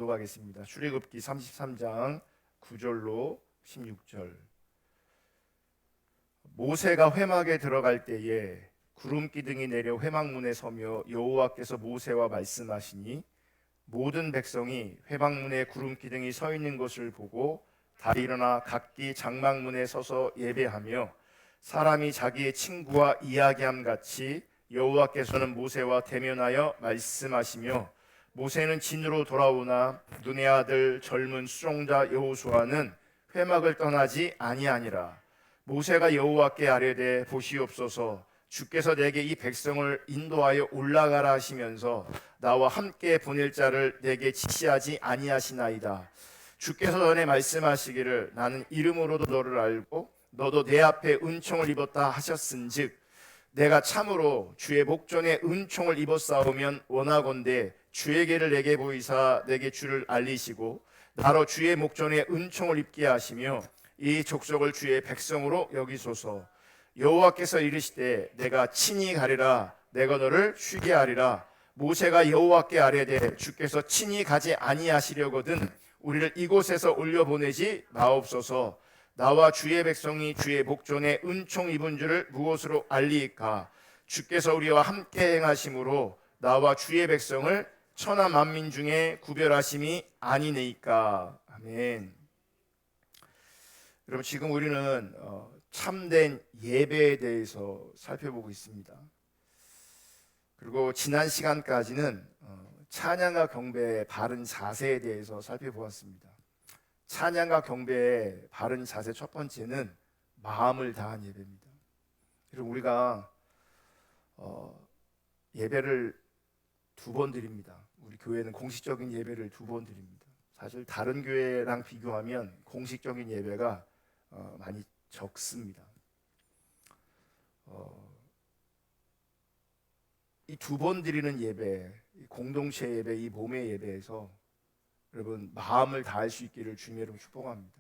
하겠습니다. 출애굽기 33장 9절로 16절. 모세가 회막에 들어갈 때에 구름 기둥이 내려 회막문에 서며 여호와께서 모세와 말씀하시니 모든 백성이 회막문에 구름 기둥이 서 있는 것을 보고 다 일어나 각기 장막문에 서서 예배하며 사람이 자기의 친구와 이야기함 같이 여호와께서는 모세와 대면하여 말씀하시며 모세는 진으로 돌아오나 눈의 아들 젊은 수종자 여호수아는 회막을 떠나지 아니하니라. 모세가 여호와께 아뢰되 보시옵소서 주께서 내게 이 백성을 인도하여 올라가라 하시면서 나와 함께 보낼 자를 내게 지시하지 아니하시나이다. 주께서 전에 말씀하시기를 나는 이름으로도 너를 알고 너도 내 앞에 은총을 입었다 하셨은즉 내가 참으로 주의 목전에 은총을 입었사오면 원하건대 주에게를 내게 보이사 내게 주를 알리시고 나로 주의 목전에 은총을 입게 하시며 이 족속을 주의 백성으로 여기소서. 여호와께서 이르시되 내가 친히 가리라 내가 너를 쉬게 하리라. 모세가 여호와께 아뢰되 주께서 친히 가지 아니하시려거든 우리를 이곳에서 올려보내지 마옵소서. 나와 주의 백성이 주의 목전에 은총 입은 줄을 무엇으로 알리이까? 주께서 우리와 함께 행하심으로 나와 주의 백성을 천하 만민 중에 구별하심이 아니네이까. 아멘. 여러분, 지금 우리는 참된 예배에 대해서 살펴보고 있습니다. 그리고 지난 시간까지는 찬양과 경배의 바른 자세에 대해서 살펴보았습니다. 찬양과 경배의 바른 자세 첫 번째는 마음을 다한 예배입니다. 그리고 우리가 예배를 2번 드립니다. 우리 교회는 공식적인 예배를 2번 드립니다. 사실 다른 교회랑 비교하면 공식적인 예배가 많이 적습니다. 이 2번 드리는 예배, 공동체 예배, 이 몸의 예배에서 여러분 마음을 다할 수 있기를 주님의 이름으로 축복합니다.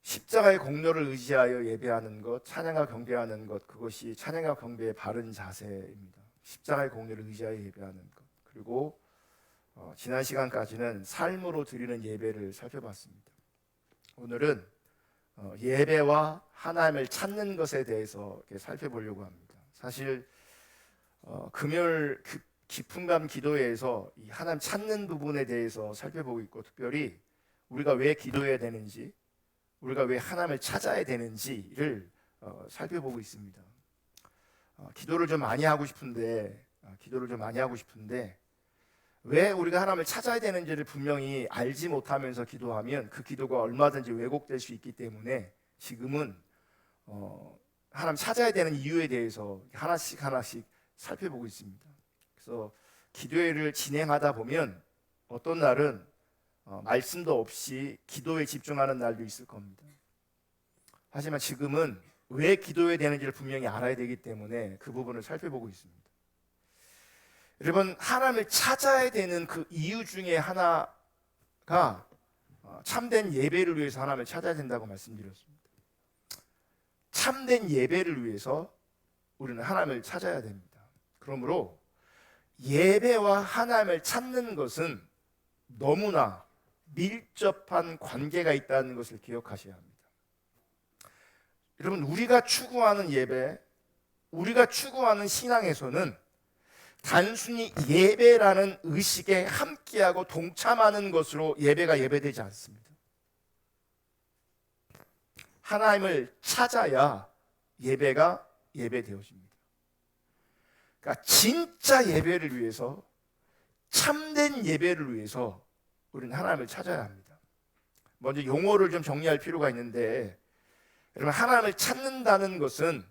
십자가의 공로를 의지하여 예배하는 것, 찬양과 경배하는 것, 그것이 찬양과 경배의 바른 자세입니다. 십자가의 공로를 의지하여 예배하는 것. 그리고 지난 시간까지는 삶으로 드리는 예배를 살펴봤습니다. 오늘은 예배와 하나님을 찾는 것에 대해서 살펴보려고 합니다. 사실 금요일 깊은 밤 기도회에서 이 하나님 찾는 부분에 대해서 살펴보고 있고, 특별히 우리가 왜 기도해야 되는지, 우리가 왜 하나님을 찾아야 되는지를 살펴보고 있습니다. 기도를 좀 많이 하고 싶은데 왜 우리가 하나님을 찾아야 되는지를 분명히 알지 못하면서 기도하면 그 기도가 얼마든지 왜곡될 수 있기 때문에 지금은 하나님 찾아야 되는 이유에 대해서 하나씩 살펴보고 있습니다. 그래서 기도회를 진행하다 보면 어떤 날은 말씀도 없이 기도에 집중하는 날도 있을 겁니다. 하지만 지금은 왜 기도해야 되는지를 분명히 알아야 되기 때문에 그 부분을 살펴보고 있습니다. 여러분, 하나님을 찾아야 되는 그 이유 중에 하나가 참된 예배를 위해서 하나님을 찾아야 된다고 말씀드렸습니다. 참된 예배를 위해서 우리는 하나님을 찾아야 됩니다. 그러므로 예배와 하나님을 찾는 것은 너무나 밀접한 관계가 있다는 것을 기억하셔야 합니다. 여러분, 우리가 추구하는 예배, 우리가 추구하는 신앙에서는 단순히 예배라는 의식에 함께하고 동참하는 것으로 예배가 예배되지 않습니다. 하나님을 찾아야 예배가 예배되어집니다. 그러니까 진짜 예배를 위해서, 참된 예배를 위해서 우리는 하나님을 찾아야 합니다. 먼저 용어를 좀 정리할 필요가 있는데, 여러분, 하나님을 찾는다는 것은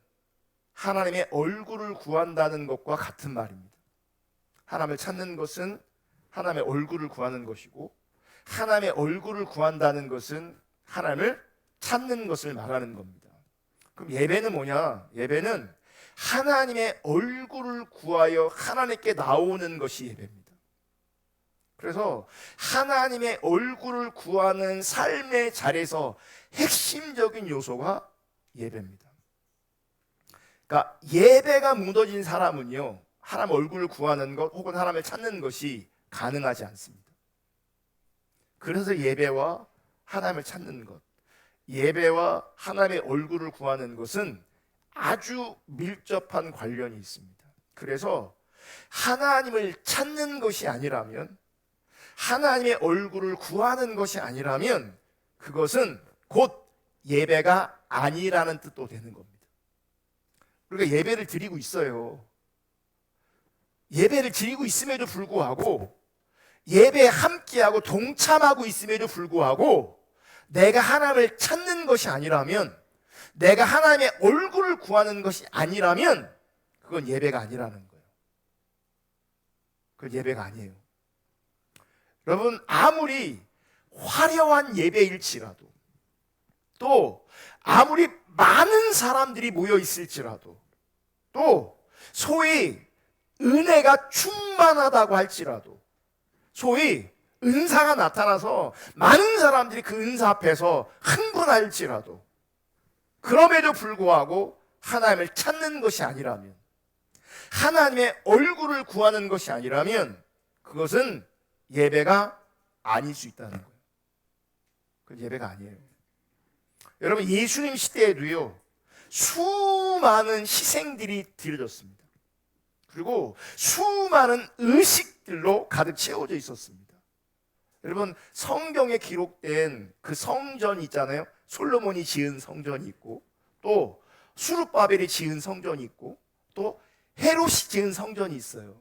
하나님의 얼굴을 구한다는 것과 같은 말입니다. 하나님을 찾는 것은 하나님의 얼굴을 구하는 것이고, 하나님의 얼굴을 구한다는 것은 하나님을 찾는 것을 말하는 겁니다. 그럼 예배는 뭐냐? 예배는 하나님의 얼굴을 구하여 하나님께 나오는 것이 예배입니다. 그래서 하나님의 얼굴을 구하는 삶의 자리에서 핵심적인 요소가 예배입니다. 그러니까 예배가 무너진 사람은요, 하나님 얼굴을 구하는 것 혹은 하나님을 찾는 것이 가능하지 않습니다. 그래서 예배와 하나님을 찾는 것, 예배와 하나님의 얼굴을 구하는 것은 아주 밀접한 관련이 있습니다. 그래서 하나님을 찾는 것이 아니라면, 하나님의 얼굴을 구하는 것이 아니라면 그것은 곧 예배가 아니라는 뜻도 되는 겁니다. 우리가 예배를 드리고 있어요. 예배를 드리고 있음에도 불구하고, 예배에 함께하고 동참하고 있음에도 불구하고 내가 하나님을 찾는 것이 아니라면, 내가 하나님의 얼굴을 구하는 것이 아니라면 그건 예배가 아니라는 거예요. 그건 예배가 아니에요. 여러분, 아무리 화려한 예배일지라도, 또 아무리 많은 사람들이 모여 있을지라도, 또 소위 은혜가 충만하다고 할지라도, 소위 은사가 나타나서 많은 사람들이 그 은사 앞에서 흥분할지라도, 그럼에도 불구하고 하나님을 찾는 것이 아니라면, 하나님의 얼굴을 구하는 것이 아니라면 그것은 예배가 아닐 수 있다는 거예요. 그건 예배가 아니에요. 여러분, 예수님 시대에도요, 수많은 희생들이 드려졌습니다. 그리고 수많은 의식들로 가득 채워져 있었습니다. 여러분, 성경에 기록된 그 성전이 있잖아요. 솔로몬이 지은 성전이 있고, 또 수룹바벨이 지은 성전이 있고, 또 헤롯이 지은 성전이 있어요.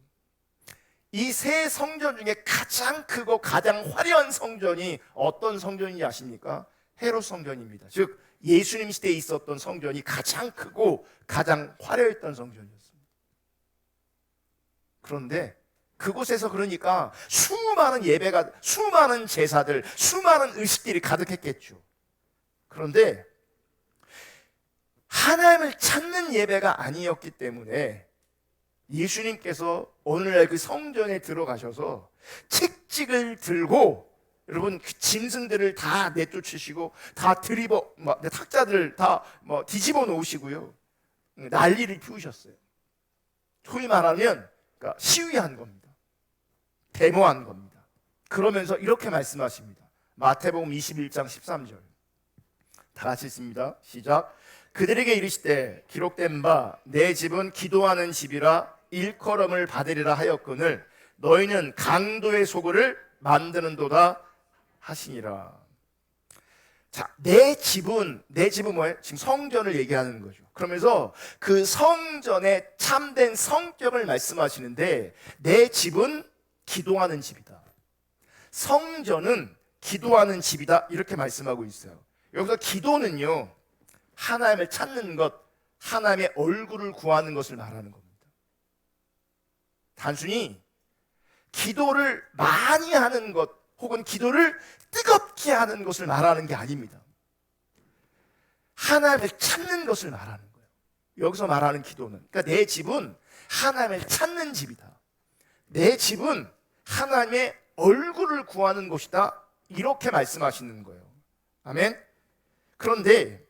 이 세 성전 중에 가장 크고 가장 화려한 성전이 어떤 성전인지 아십니까? 헤롯 성전입니다. 즉 예수님 시대에 있었던 성전이 가장 크고 가장 화려했던 성전이었습니다. 그런데 그곳에서 그러니까 수많은 예배가, 수많은 제사들, 수많은 의식들이 가득했겠죠. 그런데 하나님을 찾는 예배가 아니었기 때문에 예수님께서 오늘날 그 성전에 들어가셔서 책찍을 들고, 여러분, 그 짐승들을 다 내쫓으시고 다 탁자들 다 뒤집어 놓으시고요, 난리를 피우셨어요. 소위 말하면 그러니까 시위한 겁니다. 데모한 겁니다. 그러면서 이렇게 말씀하십니다. 마태복음 21장 13절 다 같이 읽습니다. 시작. 그들에게 이르시되 기록된 바 내 집은 기도하는 집이라 일컬음을 받으리라 하였거늘 너희는 강도의 소굴을 만드는도다 하시니라. 자, 내 집은 뭐예요? 지금 성전을 얘기하는 거죠. 그러면서 그 성전의 참된 성격을 말씀하시는데, 내 집은 기도하는 집이다, 성전은 기도하는 집이다, 이렇게 말씀하고 있어요. 여기서 기도는요, 하나님을 찾는 것, 하나님의 얼굴을 구하는 것을 말하는 겁니다. 단순히 기도를 많이 하는 것, 혹은 기도를 뜨겁게 하는 것을 말하는 게 아닙니다. 하나님을 찾는 것을 말하는 거예요. 여기서 말하는 기도는, 그러니까 내 집은 하나님을 찾는 집이다, 내 집은 하나님의 얼굴을 구하는 곳이다, 이렇게 말씀하시는 거예요. 아멘. 그런데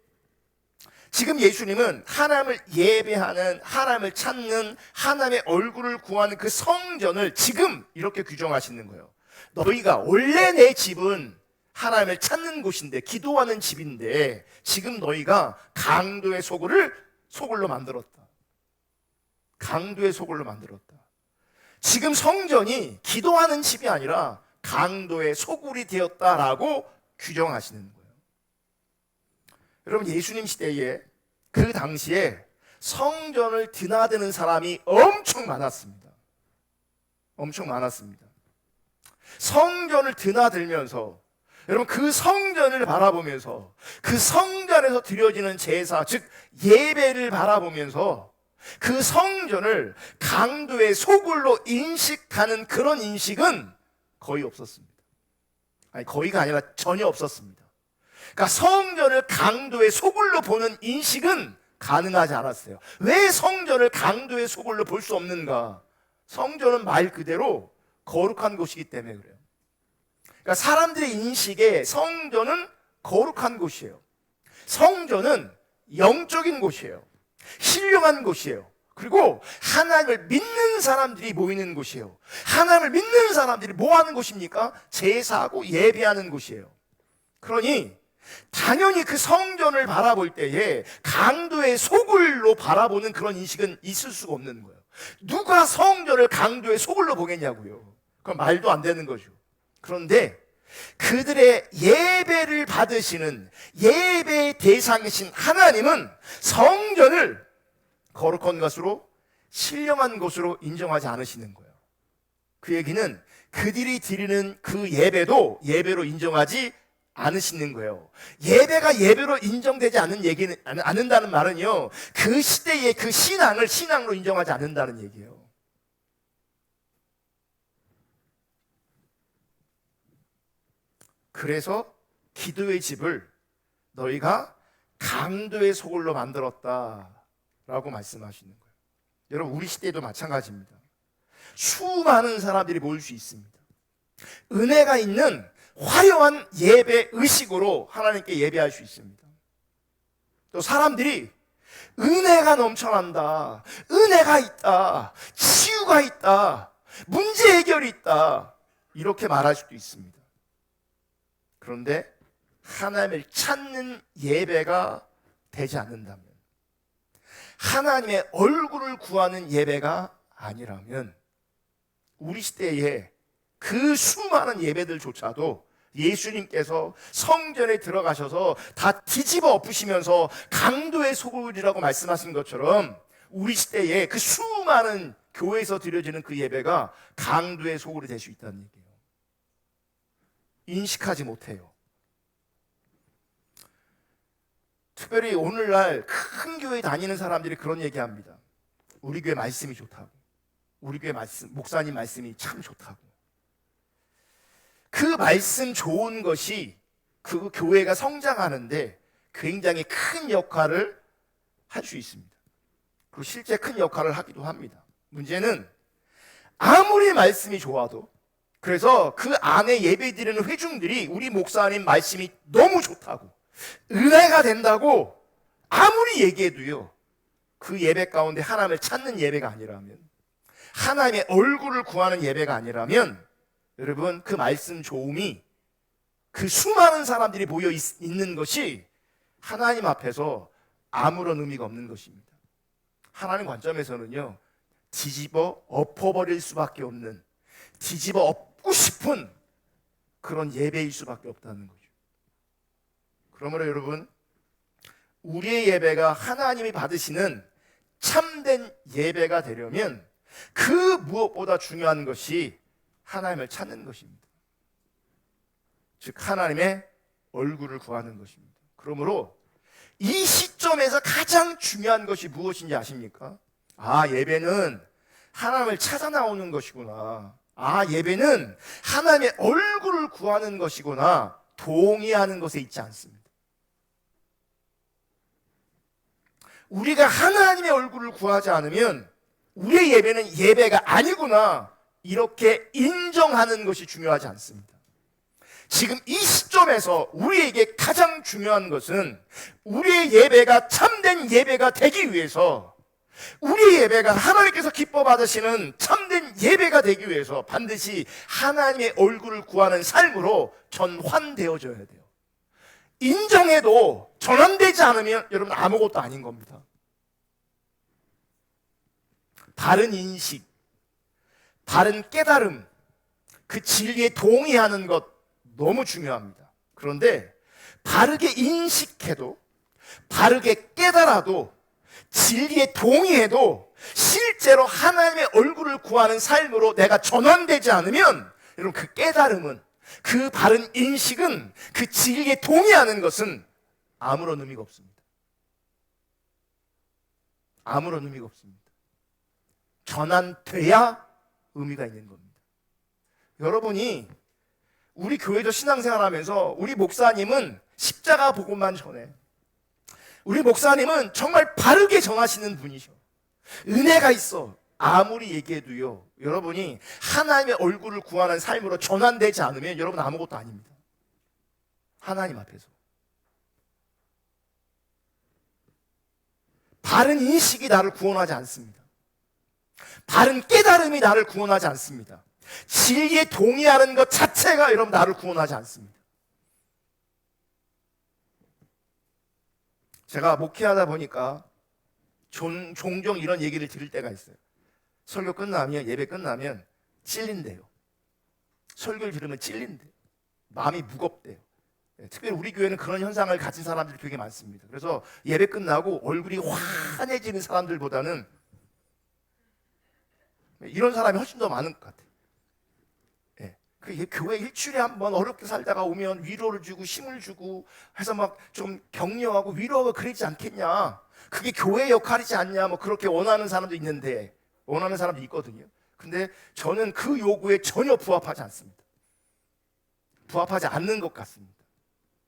지금 예수님은 하나님을 예배하는, 하나님을 찾는, 하나님의 얼굴을 구하는 그 성전을 지금 이렇게 규정하시는 거예요. 너희가 원래 내 집은 하나님을 찾는 곳인데, 기도하는 집인데, 지금 너희가 강도의 소굴로 만들었다. 강도의 소굴로 만들었다. 지금 성전이 기도하는 집이 아니라 강도의 소굴이 되었다라고 규정하시는 거예요. 여러분, 예수님 시대에 그 당시에 성전을 드나드는 사람이 엄청 많았습니다. 엄청 많았습니다. 성전을 드나들면서, 여러분, 그 성전을 바라보면서, 그 성전에서 드려지는 제사, 즉 예배를 바라보면서 그 성전을 강도의 소굴로 인식하는 그런 인식은 거의 없었습니다. 아니, 거의가 아니라 전혀 없었습니다. 그러니까 성전을 강도의 소굴로 보는 인식은 가능하지 않았어요. 왜 성전을 강도의 소굴로 볼 수 없는가? 성전은 말 그대로 거룩한 곳이기 때문에 그래요. 그러니까 사람들의 인식에 성전은 거룩한 곳이에요. 성전은 영적인 곳이에요. 신령한 곳이에요. 그리고 하나님을 믿는 사람들이 모이는 곳이에요. 하나님을 믿는 사람들이 뭐 하는 곳입니까? 제사하고 예배하는 곳이에요. 그러니 당연히 그 성전을 바라볼 때에 강도의 소굴로 바라보는 그런 인식은 있을 수가 없는 거예요. 누가 성전을 강도의 소굴로 보겠냐고요. 그건 말도 안 되는 거죠. 그런데 그들의 예배를 받으시는 예배의 대상이신 하나님은 성전을 거룩한 것으로 신령한 것으로 인정하지 않으시는 거예요. 그 얘기는 그들이 드리는 그 예배도 예배로 인정하지 않으시는 거예요. 예배가 예배로 인정되지 않는다는 말은요, 그 시대의 그 신앙을 신앙으로 인정하지 않는다는 얘기예요. 그래서 기도의 집을 너희가 강도의 소굴로 만들었다라고 말씀하시는 거예요. 여러분, 우리 시대도 마찬가지입니다. 수많은 사람들이 모일 수 있습니다. 은혜가 있는 화려한 예배 의식으로 하나님께 예배할 수 있습니다. 또 사람들이 은혜가 넘쳐난다, 은혜가 있다, 치유가 있다, 문제 해결이 있다, 이렇게 말할 수도 있습니다. 그런데 하나님을 찾는 예배가 되지 않는다면, 하나님의 얼굴을 구하는 예배가 아니라면 우리 시대에 그 수많은 예배들조차도 예수님께서 성전에 들어가셔서 다 뒤집어 엎으시면서 강도의 소굴이라고 말씀하신 것처럼 우리 시대에 그 수많은 교회에서 드려지는 그 예배가 강도의 소굴이 될 수 있다는 얘기예요. 인식하지 못해요. 특별히 오늘날 큰 교회 다니는 사람들이 그런 얘기합니다. 우리 교회 말씀이 좋다고, 우리 교회 목사님 말씀이 참 좋다고. 그 말씀 좋은 것이 그 교회가 성장하는데 굉장히 큰 역할을 할 수 있습니다. 그리고 실제 큰 역할을 하기도 합니다. 문제는 아무리 말씀이 좋아도, 그래서 그 안에 예배드리는 회중들이 우리 목사님 말씀이 너무 좋다고, 은혜가 된다고 아무리 얘기해도요, 그 예배 가운데 하나님을 찾는 예배가 아니라면, 하나님의 얼굴을 구하는 예배가 아니라면, 여러분, 그 말씀 좋음이 그 수많은 사람들이 모여 있는 것이 하나님 앞에서 아무런 의미가 없는 것입니다. 하나님 관점에서는요, 뒤집어 엎어버릴 수밖에 없는, 뒤집어 엎고 싶은 그런 예배일 수밖에 없다는 거죠. 그러므로 여러분, 우리의 예배가 하나님이 받으시는 참된 예배가 되려면 그 무엇보다 중요한 것이 하나님을 찾는 것입니다. 즉 하나님의 얼굴을 구하는 것입니다. 그러므로 이 시점에서 가장 중요한 것이 무엇인지 아십니까? 아, 예배는 하나님을 찾아 나오는 것이구나. 아, 예배는 하나님의 얼굴을 구하는 것이구나. 동의하는 것에 있지 않습니다. 우리가 하나님의 얼굴을 구하지 않으면 우리의 예배는 예배가 아니구나, 이렇게 인정하는 것이 중요하지 않습니다. 지금 이 시점에서 우리에게 가장 중요한 것은 우리의 예배가 참된 예배가 되기 위해서, 우리의 예배가 하나님께서 기뻐 받으시는 참된 예배가 되기 위해서 반드시 하나님의 얼굴을 구하는 삶으로 전환되어져야 돼요. 인정해도 전환되지 않으면 여러분 아무것도 아닌 겁니다. 바른 인식, 바른 깨달음, 그 진리에 동의하는 것 너무 중요합니다. 그런데 바르게 인식해도, 바르게 깨달아도, 진리에 동의해도 실제로 하나님의 얼굴을 구하는 삶으로 내가 전환되지 않으면, 여러분, 그 깨달음은, 그 바른 인식은, 그 진리에 동의하는 것은 아무런 의미가 없습니다. 아무런 의미가 없습니다. 전환돼야 의미가 있는 겁니다. 여러분이 우리 교회도 신앙생활하면서 우리 목사님은 십자가 복음만 전해, 우리 목사님은 정말 바르게 전하시는 분이셔, 은혜가 있어, 아무리 얘기해도요, 여러분이 하나님의 얼굴을 구하는 삶으로 전환되지 않으면 여러분 아무것도 아닙니다. 하나님 앞에서 바른 인식이 나를 구원하지 않습니다. 바른 깨달음이 나를 구원하지 않습니다. 진리에 동의하는 것 자체가 여러분 나를 구원하지 않습니다. 제가 목회하다 보니까 종종 이런 얘기를 들을 때가 있어요. 설교 끝나면, 예배 끝나면 찔린대요. 설교를 들으면 찔린대요. 마음이 무겁대요. 특별히 우리 교회는 그런 현상을 가진 사람들이 되게 많습니다. 그래서 예배 끝나고 얼굴이 환해지는 사람들보다는 이런 사람이 훨씬 더 많은 것 같아요. 교회 일주일에 한 번 어렵게 살다가 오면 위로를 주고 힘을 주고 해서 막 좀 격려하고 위로하고 그러지 않겠냐, 그게 교회의 역할이지 않냐, 뭐 그렇게 원하는 사람도 있는데, 원하는 사람도 있거든요. 근데 저는 그 요구에 전혀 부합하지 않습니다. 부합하지 않는 것 같습니다.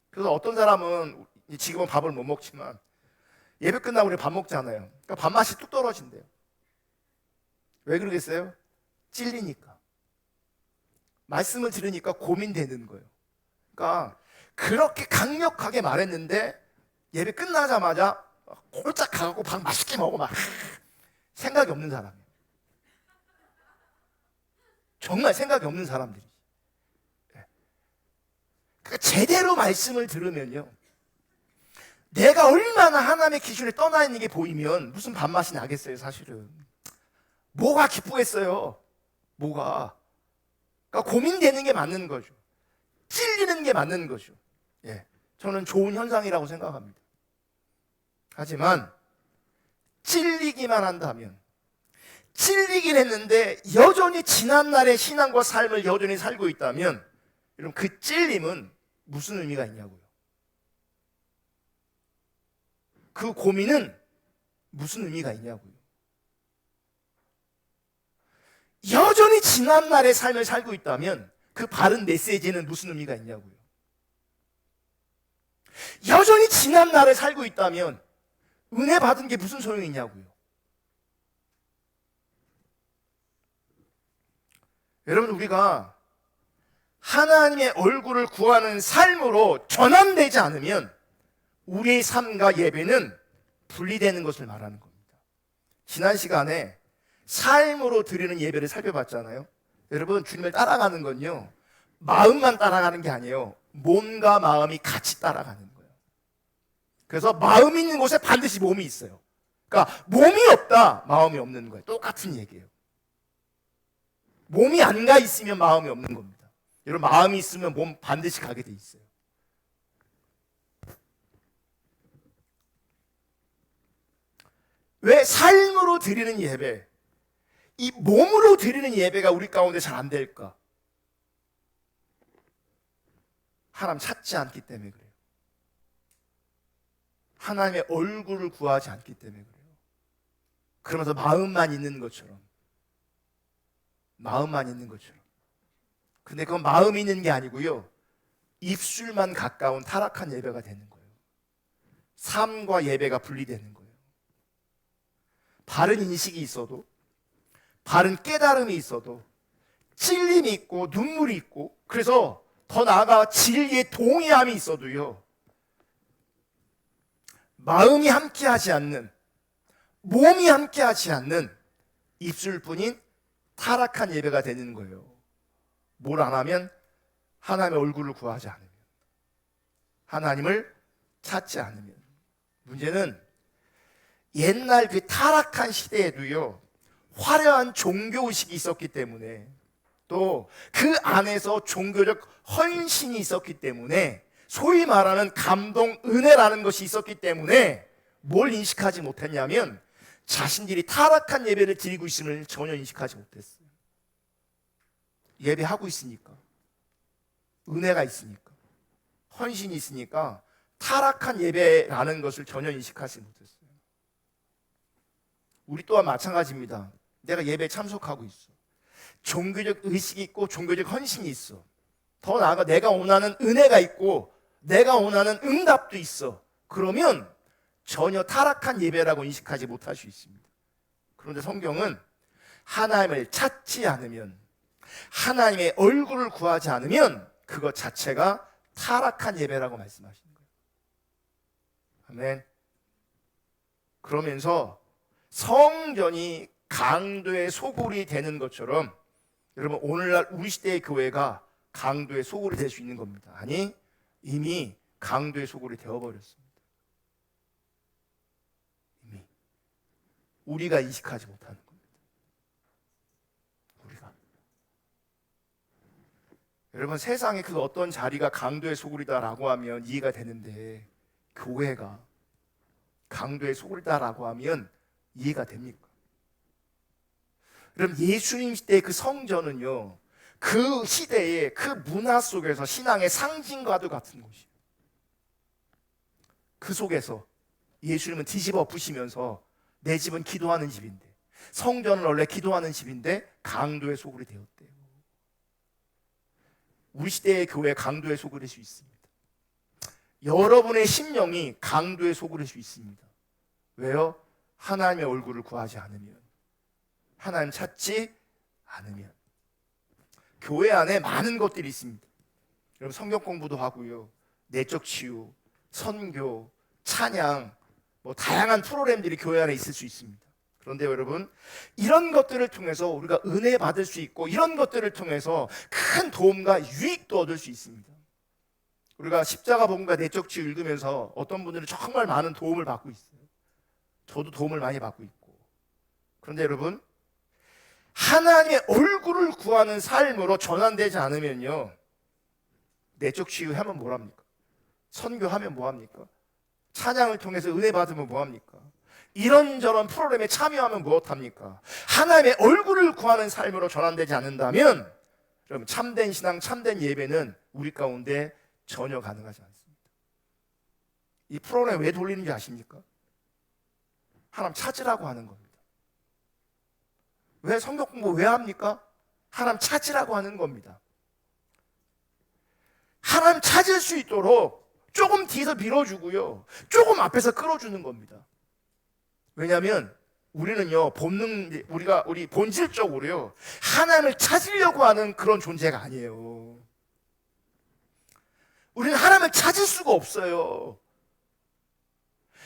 그래서 어떤 사람은 지금은 밥을 못 먹지만 예배 끝나고 우리 밥 먹잖아요. 그러니까 밥맛이 뚝 떨어진대요. 왜 그러겠어요? 찔리니까. 말씀을 들으니까 고민되는 거예요. 그러니까 그렇게 강력하게 말했는데 예배 끝나자마자 꼴짝 가갖고 밥 맛있게 먹어 막 생각이 없는 사람이에요. 정말 생각이 없는 사람들이. 그러니까 제대로 말씀을 들으면요, 내가 얼마나 하나님의 기준에 떠나 있는 게 보이면 무슨 밥맛이 나겠어요. 사실은 뭐가 기쁘겠어요. 뭐가. 그러니까 고민되는 게 맞는 거죠. 찔리는 게 맞는 거죠. 저는 좋은 현상이라고 생각합니다. 하지만 찔리기만 한다면, 찔리긴 했는데 여전히 지난날의 신앙과 삶을 여전히 살고 있다면, 여러분 그 찔림은 무슨 의미가 있냐고요. 그 고민은 무슨 의미가 있냐고요. 여전히 지난날의 삶을 살고 있다면 그 바른 메시지는 무슨 의미가 있냐고요. 여전히 지난날을 살고 있다면 은혜 받은 게 무슨 소용이 있냐고요. 여러분, 우리가 하나님의 얼굴을 구하는 삶으로 전환되지 않으면 우리의 삶과 예배는 분리되는 것을 말하는 겁니다. 지난 시간에 삶으로 드리는 예배를 살펴봤잖아요. 여러분, 주님을 따라가는 건요, 마음만 따라가는 게 아니에요. 몸과 마음이 같이 따라가는 거예요. 그래서 마음이 있는 곳에 반드시 몸이 있어요. 그러니까 몸이 없다, 마음이 없는 거예요. 똑같은 얘기예요. 몸이 안 가 있으면 마음이 없는 겁니다. 여러분, 마음이 있으면 몸 반드시 가게 돼 있어요. 왜 삶으로 드리는 예배, 이 몸으로 드리는 예배가 우리 가운데 잘 안 될까? 하나님 찾지 않기 때문에 그래요. 하나님의 얼굴을 구하지 않기 때문에 그래요. 그러면서 마음만 있는 것처럼, 마음만 있는 것처럼. 근데 그건 마음이 있는 게 아니고요, 입술만 가까운 타락한 예배가 되는 거예요. 삶과 예배가 분리되는 거예요. 바른 인식이 있어도, 바른 깨달음이 있어도, 찔림이 있고 눈물이 있고, 그래서 더 나아가 진리에 동의함이 있어도요, 마음이 함께하지 않는, 몸이 함께하지 않는 입술뿐인 타락한 예배가 되는 거예요. 뭘 안 하면? 하나님의 얼굴을 구하지 않으면, 하나님을 찾지 않으면. 문제는 옛날 그 타락한 시대에도요, 화려한 종교의식이 있었기 때문에, 또 그 안에서 종교적 헌신이 있었기 때문에, 소위 말하는 감동, 은혜라는 것이 있었기 때문에 뭘 인식하지 못했냐면 자신들이 타락한 예배를 드리고 있음을 전혀 인식하지 못했어요. 예배하고 있으니까, 은혜가 있으니까, 헌신이 있으니까 타락한 예배라는 것을 전혀 인식하지 못했어요. 우리 또한 마찬가지입니다. 내가 예배에 참석하고 있어. 종교적 의식이 있고 종교적 헌신이 있어. 더 나아가 내가 원하는 은혜가 있고 내가 원하는 응답도 있어. 그러면 전혀 타락한 예배라고 인식하지 못할 수 있습니다. 그런데 성경은 하나님을 찾지 않으면, 하나님의 얼굴을 구하지 않으면 그것 자체가 타락한 예배라고 말씀하시는 거예요. 아멘. 그러면서 성전이 강도의 소굴이 되는 것처럼 여러분 오늘날 우리 시대의 교회가 강도의 소굴이 될 수 있는 겁니다. 아니 이미 강도의 소굴이 되어버렸습니다. 이미 우리가 인식하지 못하는 겁니다. 우리가 여러분 세상에 그 어떤 자리가 강도의 소굴이다라고 하면 이해가 되는데 교회가 강도의 소굴이다라고 하면 이해가 됩니까? 여러분 예수님 시대의 그 성전은요 그 시대의 그 문화 속에서 신앙의 상징과도 같은 곳이에요. 그 속에서 예수님은 뒤집어 엎으시면서 내 집은 기도하는 집인데 성전은 원래 기도하는 집인데 강도의 소굴이 되었대요. 우리 시대의 교회 강도의 소굴일 수 있습니다. 여러분의 심령이 강도의 소굴일 수 있습니다. 왜요? 하나님의 얼굴을 구하지 않으면, 하나님 찾지 않으면. 교회 안에 많은 것들이 있습니다. 여러분 성경 공부도 하고요, 내적 치유, 선교, 찬양, 다양한 프로그램들이 교회 안에 있을 수 있습니다. 그런데 여러분 이런 것들을 통해서 우리가 은혜 받을 수 있고 이런 것들을 통해서 큰 도움과 유익도 얻을 수 있습니다. 우리가 십자가 복음과 내적 치유 읽으면서 어떤 분들은 정말 많은 도움을 받고 있어요. 저도 도움을 많이 받고 있고. 그런데 여러분 하나님의 얼굴을 구하는 삶으로 전환되지 않으면요 내적 치유하면 뭐합니까? 선교하면 뭐합니까? 찬양을 통해서 은혜 받으면 뭐합니까? 이런저런 프로그램에 참여하면 무엇합니까? 하나님의 얼굴을 구하는 삶으로 전환되지 않는다면 여러분 참된 신앙, 참된 예배는 우리 가운데 전혀 가능하지 않습니다. 이 프로그램 왜 돌리는지 아십니까? 하나님 찾으라고 하는 겁니다. 왜 성경 공부 왜 합니까? 하나님 찾으라고 하는 겁니다. 하나님 찾을 수 있도록 조금 뒤에서 밀어주고요, 조금 앞에서 끌어주는 겁니다. 왜냐하면 우리는요 우리 본질적으로요 하나님을 찾으려고 하는 그런 존재가 아니에요. 우리는 하나님을 찾을 수가 없어요.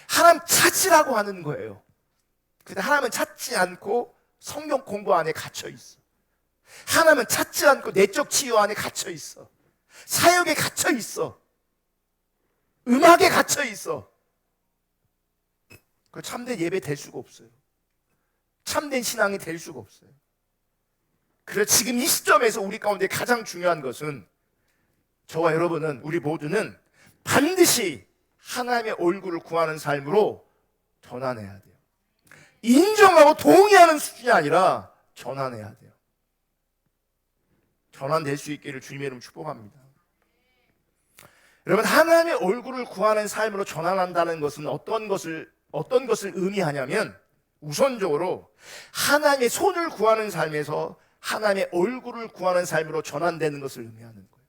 하나님 찾으라고 하는 거예요. 근데 하나님은 찾지 않고 성경 공부 안에 갇혀 있어. 하나님은 찾지 않고 내적 치유 안에 갇혀 있어. 사역에 갇혀 있어. 음악에 갇혀 있어. 그 참된 예배 될 수가 없어요. 참된 신앙이 될 수가 없어요. 그래서 지금 이 시점에서 우리 가운데 가장 중요한 것은 저와 여러분은, 우리 모두는 반드시 하나님의 얼굴을 구하는 삶으로 전환해야 돼요. 인정하고 동의하는 수준이 아니라 전환해야 돼요. 전환될 수 있기를 주님의 이름 축복합니다. 여러분 하나님의 얼굴을 구하는 삶으로 전환한다는 것은 어떤 것을 의미하냐면 우선적으로 하나님의 손을 구하는 삶에서 하나님의 얼굴을 구하는 삶으로 전환되는 것을 의미하는 거예요.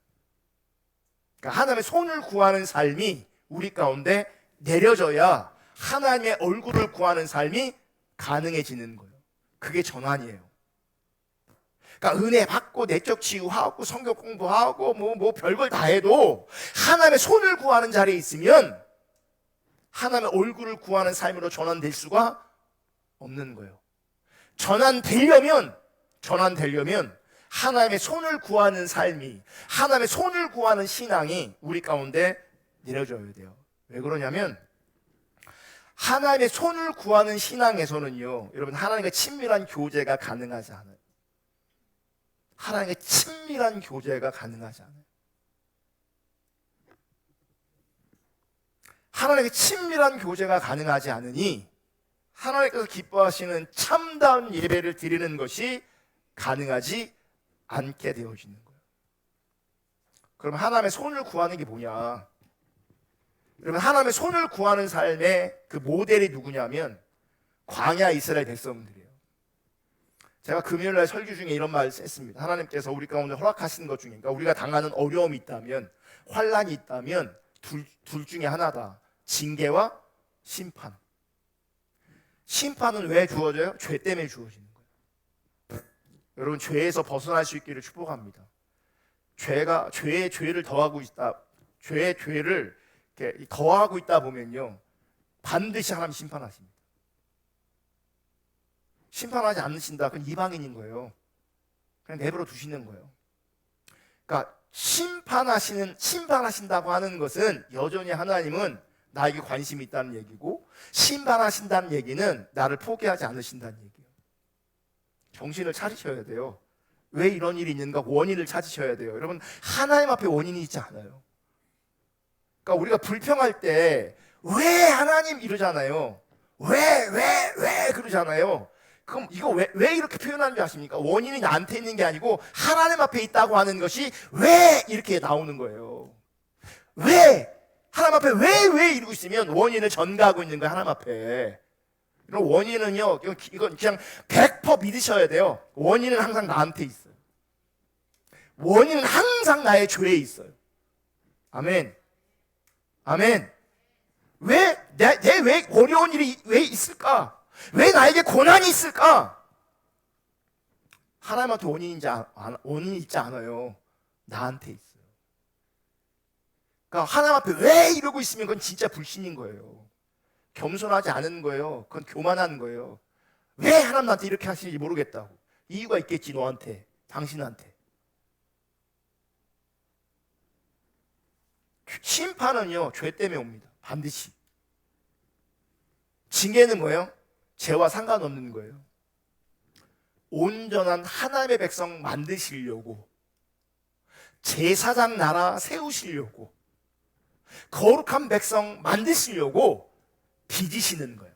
그러니까 하나님의 손을 구하는 삶이 우리 가운데 내려져야 하나님의 얼굴을 구하는 삶이 가능해지는 거예요. 그게 전환이에요. 그러니까 은혜 받고 내적 치유하고 성경 공부하고 뭐 별걸 다 해도 하나님의 손을 구하는 자리에 있으면 하나님의 얼굴을 구하는 삶으로 전환될 수가 없는 거예요. 전환되려면 하나님의 손을 구하는 삶이, 하나님의 손을 구하는 신앙이 우리 가운데 내려져야 돼요. 왜 그러냐면 하나님의 손을 구하는 신앙에서는요 여러분 하나님과 친밀한 교제가 가능하지 않아요. 하나님과 친밀한 교제가 가능하지 않아요. 하나님과 친밀한 교제가 가능하지 않으니 하나님께서 기뻐하시는 참다운 예배를 드리는 것이 가능하지 않게 되어지는 거예요. 그럼 하나님의 손을 구하는 게 뭐냐? 여러분 하나님의 손을 구하는 삶의 그 모델이 누구냐면 광야 이스라엘 백성들이에요. 제가 금요일날 설교 중에 이런 말을 했습니다. 하나님께서 우리 가운데 허락하시는 것 중에, 그러니까 우리가 당하는 어려움이 있다면, 환란이 있다면 둘 중에 하나다. 징계와 심판. 심판은 왜 주어져요? 죄 때문에 주어지는 거예요. 여러분 죄에서 벗어날 수 있기를 축복합니다. 죄에 죄를 더하고 있다. 죄에 죄를 이렇게 더하고 있다 보면요 반드시 하나님 심판하십니다. 심판하지 않으신다. 그건 이방인인 거예요. 그냥 내버려 두시는 거예요. 그러니까 심판하신다고 하는 것은 여전히 하나님은 나에게 관심이 있다는 얘기고, 심판하신다는 얘기는 나를 포기하지 않으신다는 얘기예요. 정신을 차리셔야 돼요. 왜 이런 일이 있는가 원인을 찾으셔야 돼요. 여러분, 하나님 앞에 원인이 있지 않아요. 그러니까 우리가 불평할 때 왜 하나님 이러잖아요. 왜 그러잖아요. 그럼 이거 왜 이렇게 표현하는 줄 아십니까? 원인이 나한테 있는 게 아니고 하나님 앞에 있다고 하는 것이 왜 이렇게 나오는 거예요. 왜? 하나님 앞에 왜 이러고 있으면 원인을 전가하고 있는 거예요. 하나님 앞에. 이런 원인은요, 이건 그냥 100% 믿으셔야 돼요. 원인은 항상 나한테 있어요. 원인은 항상 나의 죄에 있어요. 아멘. 아멘. 왜 어려운 일이 왜 있을까? 왜 나에게 고난이 있을까? 하나님한테 원인이 있지 않아요. 나한테 있어요. 그러니까 하나님 앞에 왜 이러고 있으면 그건 진짜 불신인 거예요. 겸손하지 않은 거예요. 그건 교만한 거예요. 왜 하나님 나한테 이렇게 하시는지 모르겠다고. 이유가 있겠지, 너한테, 당신한테. 심판은요, 죄 때문에 옵니다. 반드시. 징계는 뭐예요? 죄와 상관없는 거예요. 온전한 하나님의 백성 만드시려고, 제사장 나라 세우시려고, 거룩한 백성 만드시려고 빚으시는 거예요.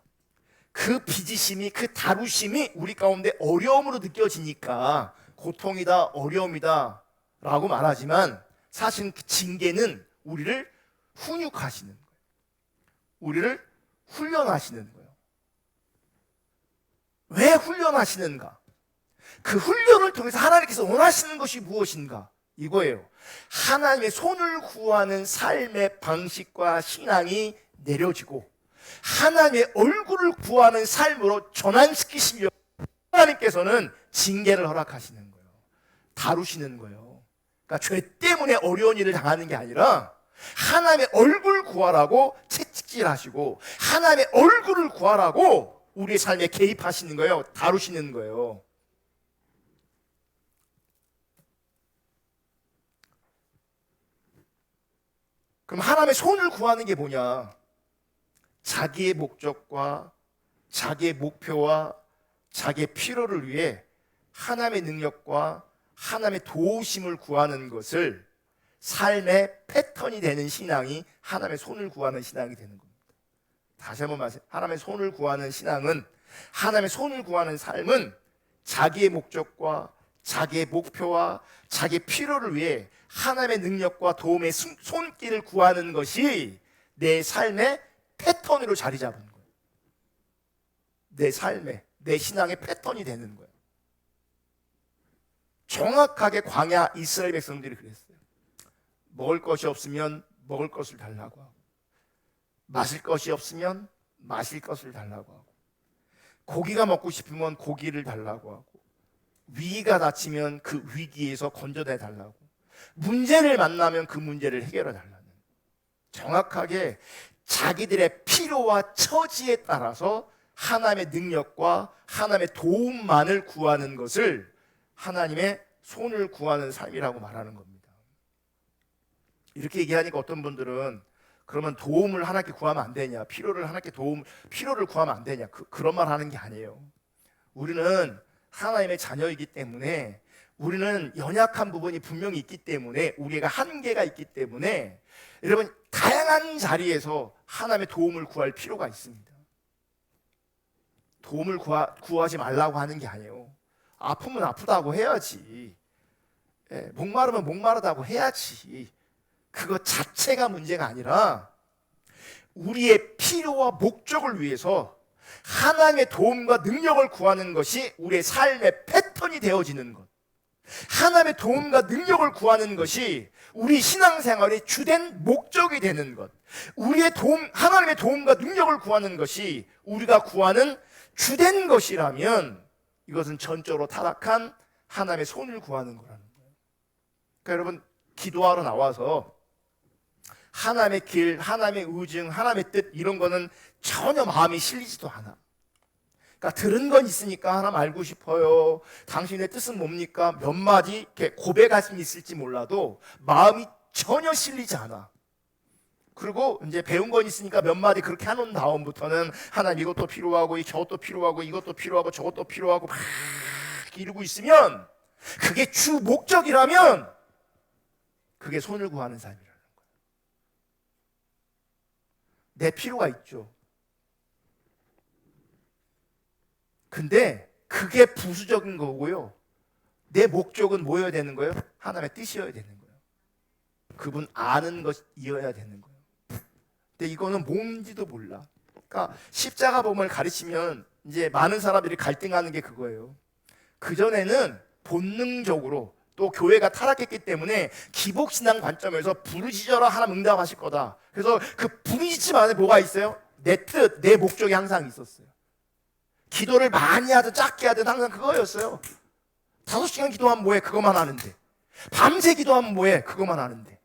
그 빚으심이, 그 다루심이 우리 가운데 어려움으로 느껴지니까 고통이다, 어려움이다 라고 말하지만, 사실 그 징계는 우리를 훈육하시는 거예요. 우리를 훈련하시는 거예요. 왜 훈련하시는가? 그 훈련을 통해서 하나님께서 원하시는 것이 무엇인가? 이거예요. 하나님의 손을 구하는 삶의 방식과 신앙이 내려지고 하나님의 얼굴을 구하는 삶으로 전환시키시려 하나님께서는 징계를 허락하시는 거예요. 다루시는 거예요. 그러니까 죄 때문에 어려운 일을 당하는 게 아니라 하나님의 얼굴 구하라고 채찍질하시고 하나님의 얼굴을 구하라고 우리의 삶에 개입하시는 거예요. 다루시는 거예요. 그럼 하나님의 손을 구하는 게 뭐냐? 자기의 목적과 자기의 목표와 자기의 필요를 위해 하나님의 능력과 하나님의 도우심을 구하는 것을 삶의 패턴이 되는 신앙이 하나님의 손을 구하는 신앙이 되는 겁니다. 다시 한번 말씀. 하나님의 손을 구하는 신앙은, 하나님의 손을 구하는 삶은 자기의 목적과 자기의 목표와 자기의 필요를 위해 하나님의 능력과 도움의 손길을 구하는 것이 내 삶의 패턴으로 자리 잡은 거예요. 내 삶의, 내 신앙의 패턴이 되는 거예요. 정확하게 광야 이스라엘 백성들이 그랬어요. 먹을 것이 없으면 먹을 것을 달라고 하고, 마실 것이 없으면 마실 것을 달라고 하고, 고기가 먹고 싶으면 고기를 달라고 하고, 위기가 닥치면 그 위기에서 건져내 달라고, 문제를 만나면 그 문제를 해결해 달라는, 정확하게 자기들의 필요와 처지에 따라서 하나님의 능력과 하나님의 도움만을 구하는 것을 하나님의 손을 구하는 삶이라고 말하는 겁니다. 이렇게 얘기하니까 어떤 분들은 그러면 도움을 하나님께 구하면 안 되냐, 필요를 구하면 안 되냐, 그런 말 하는 게 아니에요. 우리는 하나님의 자녀이기 때문에, 우리는 연약한 부분이 분명히 있기 때문에, 우리가 한계가 있기 때문에 여러분 다양한 자리에서 하나님의 도움을 구할 필요가 있습니다. 도움을 구하지 말라고 하는 게 아니에요. 아프면 아프다고 해야지, 목마르면 목마르다고 해야지. 그거 자체가 문제가 아니라 우리의 필요와 목적을 위해서 하나님의 도움과 능력을 구하는 것이 우리의 삶의 패턴이 되어지는 것, 하나님의 도움과 능력을 구하는 것이 우리 신앙생활의 주된 목적이 되는 것, 하나님의 도움과 능력을 구하는 것이 우리가 구하는 주된 것이라면 이것은 전적으로 타락한 하나님의 손을 구하는 거라는 거예요. 그러니까 여러분, 기도하러 나와서 하나님의 길, 하나님의 의증, 하나님의 뜻, 이런 거는 전혀 마음이 실리지도 않아. 그러니까 그러니까 들은 건 있으니까 하나님 알고 싶어요. 당신의 뜻은 뭡니까? 몇 마디 이렇게 고백할 수 있을지 몰라도 마음이 전혀 실리지 않아. 그리고 이제 배운 건 있으니까 몇 마디 그렇게 해놓은 다음부터는 하나님 이것도 필요하고 저것도 필요하고 이것도 필요하고 저것도 필요하고 막 이루고 있으면 그게 주 목적이라면 그게 손을 구하는 삶이라는 거야. 내 필요가 있죠. 근데 그게 부수적인 거고요. 내 목적은 뭐여야 되는 거예요? 하나님의 뜻이어야 되는 거예요. 그분 아는 것이어야 되는 거예요. 근데 이거는 뭔지도 몰라. 그러니까 십자가 복음을 가르치면 이제 많은 사람들이 갈등하는 게 그거예요. 그전에는 본능적으로 또 교회가 타락했기 때문에 기복신앙 관점에서 부르짖어라 하나님 응답하실 거다. 그래서 그 부르짖지 안에 뭐가 있어요? 내 뜻, 내 목적이 항상 있었어요. 기도를 많이 하든 작게 하든 항상 그거였어요. 5시간 기도하면 뭐해? 그것만 하는데. 밤새 기도하면 뭐해? 그것만 하는데.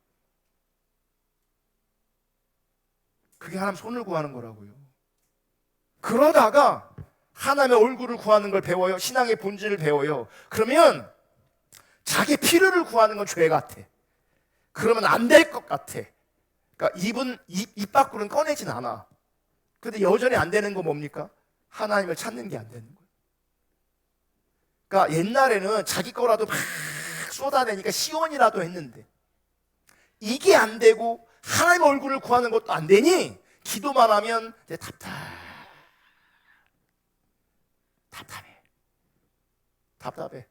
그게 하나님 손을 구하는 거라고요. 그러다가 하나님의 얼굴을 구하는 걸 배워요. 신앙의 본질을 배워요. 그러면 자기 필요를 구하는 건 죄 같아. 그러면 안 될 것 같아. 그러니까 입 밖으로는 꺼내진 않아. 근데 여전히 안 되는 건 뭡니까? 하나님을 찾는 게 안 되는 거예요. 그러니까 옛날에는 자기 거라도 막 쏟아내니까 시원이라도 했는데 이게 안 되고 하나님 얼굴을 구하는 것도 안 되니 기도만 하면 이제 답답해.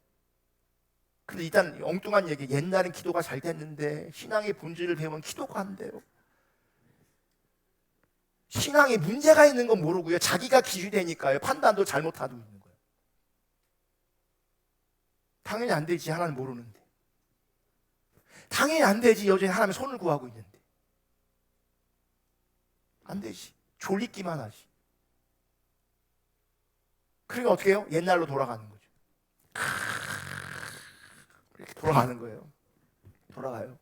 근데 일단 엉뚱한 얘기, 옛날엔 기도가 잘 됐는데 신앙의 본질을 배우면 기도가 안 돼요. 신앙에 문제가 있는 건 모르고요. 자기가 기준되니까요. 판단도 잘못하고 있는 거예요. 당연히 안 되지. 하나님 모르는데. 당연히 안 되지. 여전히 하나님의 손을 구하고 있는데. 안 되지. 졸리기만 하지. 그러니까 어떻게 해요? 옛날로 돌아가는 거죠. 이렇게 돌아가는 거예요. 돌아가요.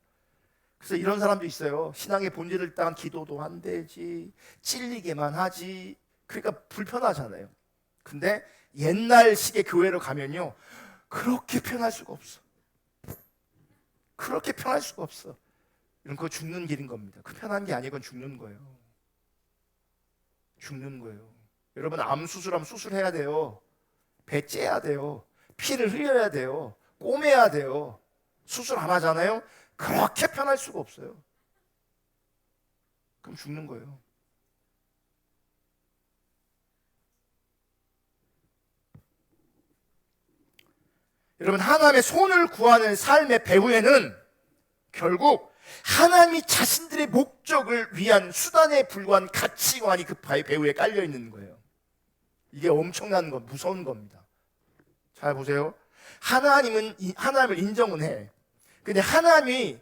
그래서 이런 사람도 있어요. 신앙의 본질을 따른 기도도 안 되지, 찔리게만 하지. 그러니까 불편하잖아요. 근데 옛날식의 교회로 가면요, 그렇게 편할 수가 없어. 그렇게 편할 수가 없어. 이런 거 죽는 길인 겁니다. 그 편한 게 아니고 죽는 거예요. 죽는 거예요. 여러분, 암 수술하면 수술해야 돼요. 배 째야 돼요. 피를 흘려야 돼요. 꼬매야 돼요. 수술 안 하잖아요. 그렇게 편할 수가 없어요. 그럼 죽는 거예요. 여러분, 하나님의 손을 구하는 삶의 배후에는 결국 하나님이 자신들의 목적을 위한 수단에 불과한 가치관이 그 배후에 깔려 있는 거예요. 이게 엄청난 건 무서운 겁니다. 잘 보세요. 하나님을 인정은 해. 근데 하나님이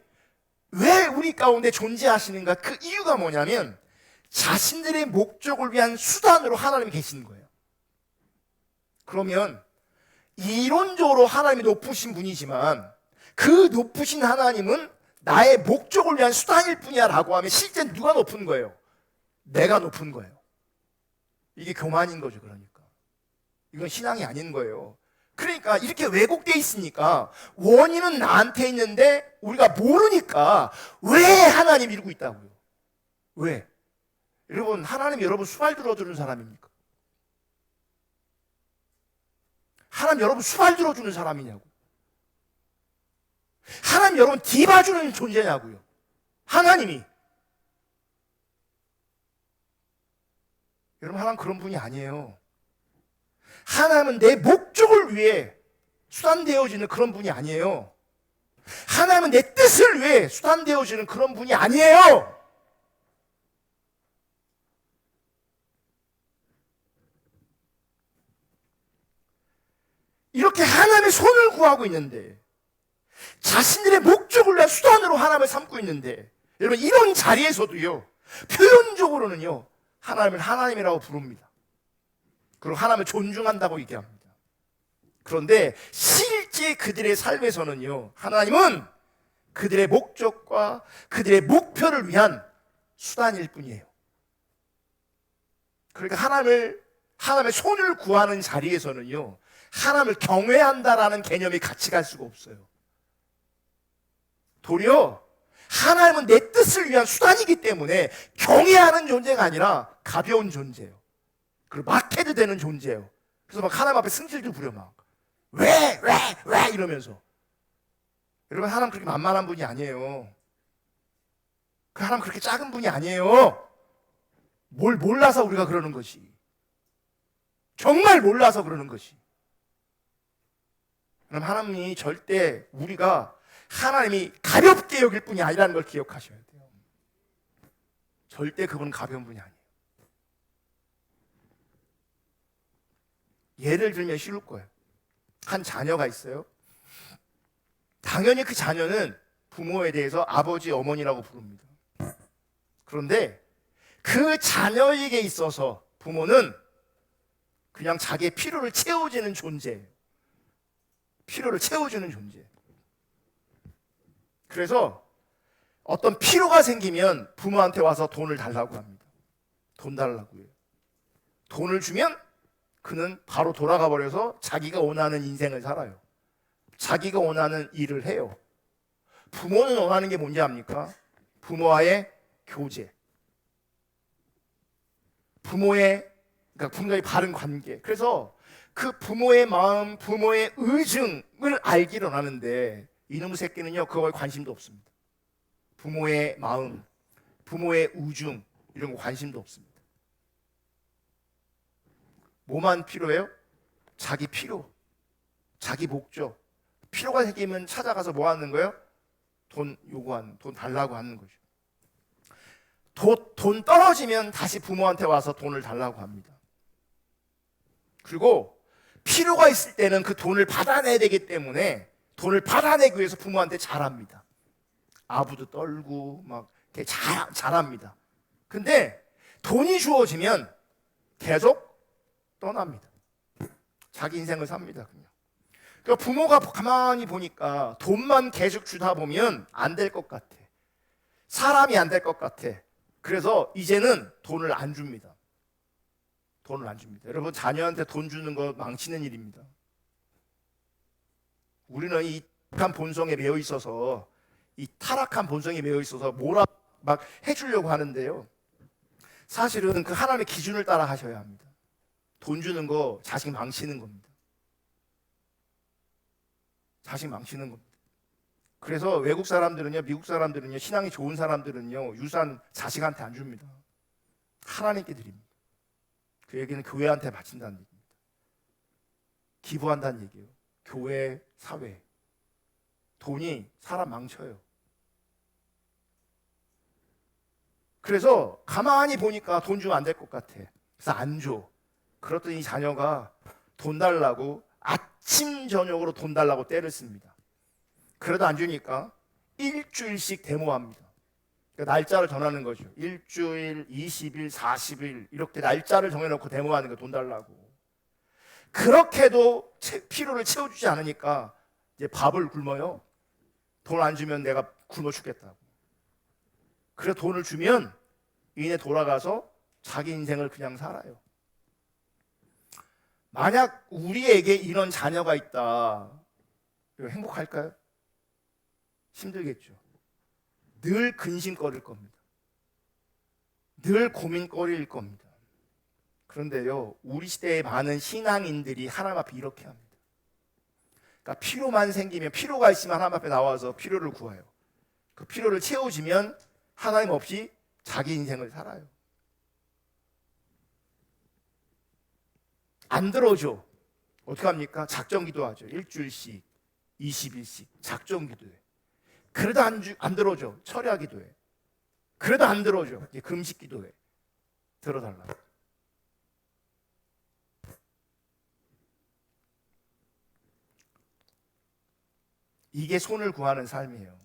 왜 우리 가운데 존재하시는가? 그 이유가 뭐냐면 자신들의 목적을 위한 수단으로 하나님이 계시는 거예요. 그러면 이론적으로 하나님이 높으신 분이지만 그 높으신 하나님은 나의 목적을 위한 수단일 뿐이야 라고 하면 실제 누가 높은 거예요? 내가 높은 거예요. 이게 교만인 거죠. 그러니까 이건 신앙이 아닌 거예요. 그러니까 이렇게 왜곡되어 있으니까 원인은 나한테 있는데 우리가 모르니까 왜 하나님 이러고 있다고요? 왜? 여러분, 하나님 여러분 수발 들어주는 사람입니까? 하나님 여러분 수발 들어주는 사람이냐고? 하나님 여러분 뒤봐주는 존재냐고요? 하나님이. 여러분, 하나님 그런 분이 아니에요. 하나님은 내 목적을 위해 수단되어지는 그런 분이 아니에요. 하나님은 내 뜻을 위해 수단되어지는 그런 분이 아니에요. 이렇게 하나님의 손을 구하고 있는데, 자신들의 목적을 위한 수단으로 하나님을 삼고 있는데, 여러분 이런 자리에서도요, 표현적으로는요, 하나님을 하나님이라고 부릅니다. 그리고 하나님을 존중한다고 얘기합니다. 그런데 실제 그들의 삶에서는요, 하나님은 그들의 목적과 그들의 목표를 위한 수단일 뿐이에요. 그러니까 하나님을 하나님의 손을 구하는 자리에서는요, 하나님을 경외한다라는 개념이 같이 갈 수가 없어요. 도리어 하나님은 내 뜻을 위한 수단이기 때문에 경외하는 존재가 아니라 가벼운 존재예요. 그리고 막 해도 되는 존재예요. 그래서 막 하나님 앞에 승질도 부려 막 왜 이러면서. 여러분, 하나님 그렇게 만만한 분이 아니에요. 그 하나님 그렇게 작은 분이 아니에요. 뭘 몰라서 우리가 그러는 것이. 정말 몰라서 그러는 것이. 그럼 하나님이 절대 우리가 하나님이 가볍게 여길 분이 아니라는 걸 기억하셔야 돼요. 절대 그분은 가벼운 분이 아니에요. 예를 들면 쉬울 거예요. 한 자녀가 있어요. 당연히 그 자녀는 부모에 대해서 아버지, 어머니라고 부릅니다. 그런데 그 자녀에게 있어서 부모는 그냥 자기의 필요를 채워주는 존재예요. 필요를 채워주는 존재. 그래서 어떤 필요가 생기면 부모한테 와서 돈을 달라고 합니다. 돈 달라고 해요. 돈을 주면 그는 바로 돌아가 버려서 자기가 원하는 인생을 살아요. 자기가 원하는 일을 해요. 부모는 원하는 게 뭔지 압니까? 부모와의 교제. 부모의, 그러니까 부모의 바른 관계. 그래서 그 부모의 마음, 부모의 의중을 알기를 원하는데 이놈의 새끼는요, 그거에 관심도 없습니다. 부모의 마음, 부모의 우중, 이런 거 관심도 없습니다. 뭐만 필요해요? 자기 필요, 자기 목적. 필요가 생기면 찾아가서 뭐 하는 거예요? 돈 요구하는, 돈 달라고 하는 거죠. 돈 떨어지면 다시 부모한테 와서 돈을 달라고 합니다. 그리고 필요가 있을 때는 그 돈을 받아내야 되기 때문에 돈을 받아내기 위해서 부모한테 잘합니다. 아부도 떨고 막 이렇게 잘합니다. 근데 돈이 주어지면 계속 떠납니다. 자기 인생을 삽니다. 그냥. 그러니까 부모가 가만히 보니까 돈만 계속 주다 보면 안 될 것 같아. 사람이 안 될 것 같아. 그래서 이제는 돈을 안 줍니다. 돈을 안 줍니다. 여러분, 자녀한테 돈 주는 거 망치는 일입니다. 우리는 이 타락한 본성에 매여 있어서 뭐라 막 해주려고 하는데요. 사실은 그 하나님의 기준을 따라 하셔야 합니다. 돈 주는 거 자식 망치는 겁니다. 자식 망치는 겁니다. 그래서 외국 사람들은요, 미국 사람들은요, 신앙이 좋은 사람들은요, 유산 자식한테 안 줍니다. 하나님께 드립니다. 그 얘기는 교회한테 바친다는 얘기입니다. 기부한다는 얘기예요. 교회, 사회. 돈이 사람 망쳐요. 그래서 가만히 보니까 돈 주면 안 될 것 같아. 그래서 안 줘. 그랬더니 자녀가 돈 달라고 아침 저녁으로 돈 달라고 떼를 씁니다. 그래도 안 주니까 일주일씩 데모합니다. 그러니까 날짜를 정하는 거죠. 일주일, 20일, 40일 이렇게 날짜를 정해놓고 데모하는 거, 돈 달라고. 그렇게도 필요를 채워주지 않으니까 이제 밥을 굶어요. 돈 안 주면 내가 굶어 죽겠다고. 그래서 돈을 주면 이내 돌아가서 자기 인생을 그냥 살아요. 만약 우리에게 이런 자녀가 있다, 행복할까요? 힘들겠죠. 늘 근심거릴 겁니다. 늘 고민거릴 겁니다. 그런데요, 우리 시대의 많은 신앙인들이 하나님 앞에 이렇게 합니다. 그러니까 필요만 생기면, 필요가 있으면 하나님 앞에 나와서 필요를 구해요. 그 필요를 채워지면 하나님 없이 자기 인생을 살아요. 안 들어줘. 어떻게 합니까? 작정 기도하죠. 일주일씩, 20일씩 작정 기도해. 그래도 안 들어줘. 철야 기도해. 그래도 안 들어줘. 금식 기도해. 들어달라고. 이게 손을 구하는 삶이에요.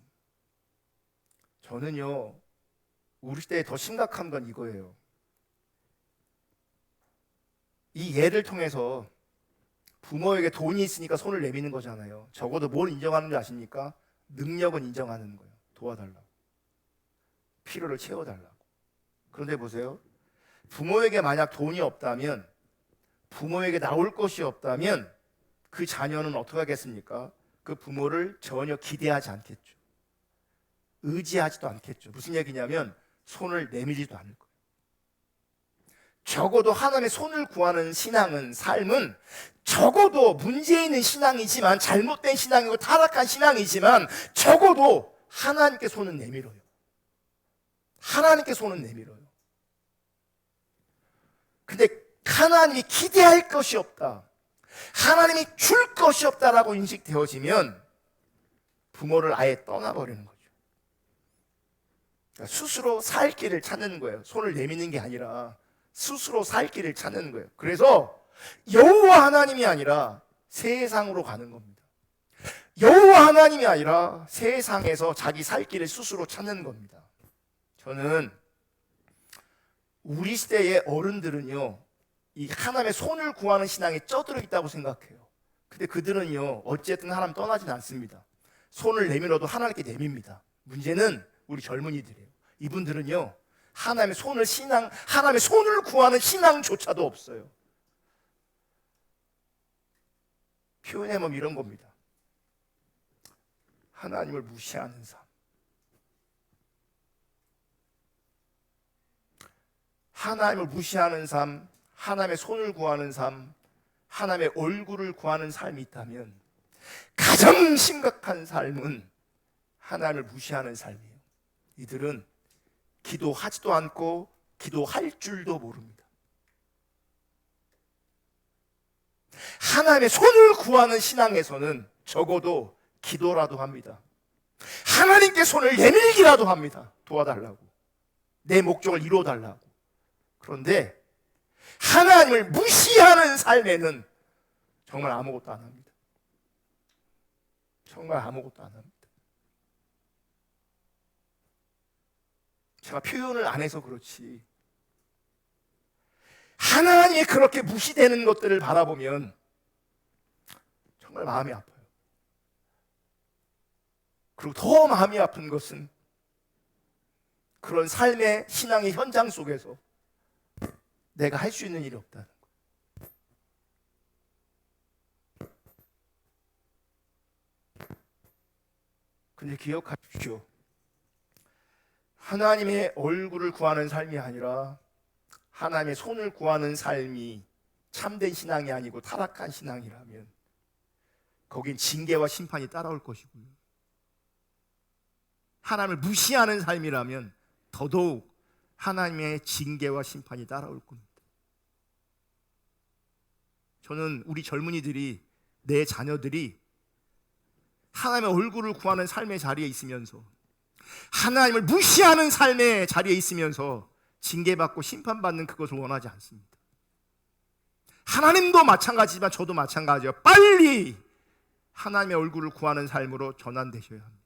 저는요, 우리 시대에 더 심각한 건 이거예요. 이 예를 통해서 부모에게 돈이 있으니까 손을 내미는 거잖아요. 적어도 뭘 인정하는 줄 아십니까? 능력은 인정하는 거예요. 도와달라고. 필요를 채워달라고. 그런데 보세요. 부모에게 만약 돈이 없다면 부모에게 나올 것이 없다면 그 자녀는 어떻게 하겠습니까? 그 부모를 전혀 기대하지 않겠죠. 의지하지도 않겠죠. 무슨 얘기냐면 손을 내밀지도 않을 거예요. 적어도 하나님의 손을 구하는 신앙은, 삶은 적어도 문제 있는 신앙이지만, 잘못된 신앙이고 타락한 신앙이지만 적어도 하나님께 손은 내밀어요. 하나님께 손은 내밀어요. 근데 하나님이 기대할 것이 없다, 하나님이 줄 것이 없다라고 인식되어지면 부모를 아예 떠나버리는 거죠. 그러니까 스스로 살 길을 찾는 거예요. 손을 내미는 게 아니라 스스로 살 길을 찾는 거예요. 그래서 여호와 하나님이 아니라 세상으로 가는 겁니다. 여호와 하나님이 아니라 세상에서 자기 살 길을 스스로 찾는 겁니다. 저는 우리 시대의 어른들은요, 이 하나님의 손을 구하는 신앙에 쩌들어 있다고 생각해요. 근데 그들은요, 어쨌든 하나님 떠나진 않습니다. 손을 내밀어도 하나님께 내밉니다. 문제는 우리 젊은이들이에요. 이분들은요, 하나님의 손을 구하는 신앙조차도 없어요. 표현하면 이런 겁니다. 하나님을 무시하는 삶. 하나님을 무시하는 삶, 하나님의 손을 구하는 삶, 하나님의 얼굴을 구하는 삶이 있다면 가장 심각한 삶은 하나님을 무시하는 삶이에요. 이들은 기도하지도 않고 기도할 줄도 모릅니다. 하나님의 손을 구하는 신앙에서는 적어도 기도라도 합니다. 하나님께 손을 내밀기라도 합니다. 도와달라고, 내 목적을 이루어달라고. 그런데 하나님을 무시하는 삶에는 정말 아무것도 안 합니다. 정말 아무것도 안 합니다. 제가 표현을 안 해서 그렇지, 하나님이 그렇게 무시되는 것들을 바라보면 정말 마음이 아파요. 그리고 더 마음이 아픈 것은 그런 삶의 신앙의 현장 속에서 내가 할 수 있는 일이 없다는 거예요. 근데 기억하십시오. 하나님의 얼굴을 구하는 삶이 아니라 하나님의 손을 구하는 삶이 참된 신앙이 아니고 타락한 신앙이라면 거긴 징계와 심판이 따라올 것이고요. 하나님을 무시하는 삶이라면 더더욱 하나님의 징계와 심판이 따라올 겁니다. 저는 우리 젊은이들이, 내 자녀들이 하나님의 얼굴을 구하는 삶의 자리에 있으면서, 하나님을 무시하는 삶의 자리에 있으면서 징계받고 심판받는 그것을 원하지 않습니다. 하나님도 마찬가지지만 저도 마찬가지예요. 빨리 하나님의 얼굴을 구하는 삶으로 전환되셔야 합니다.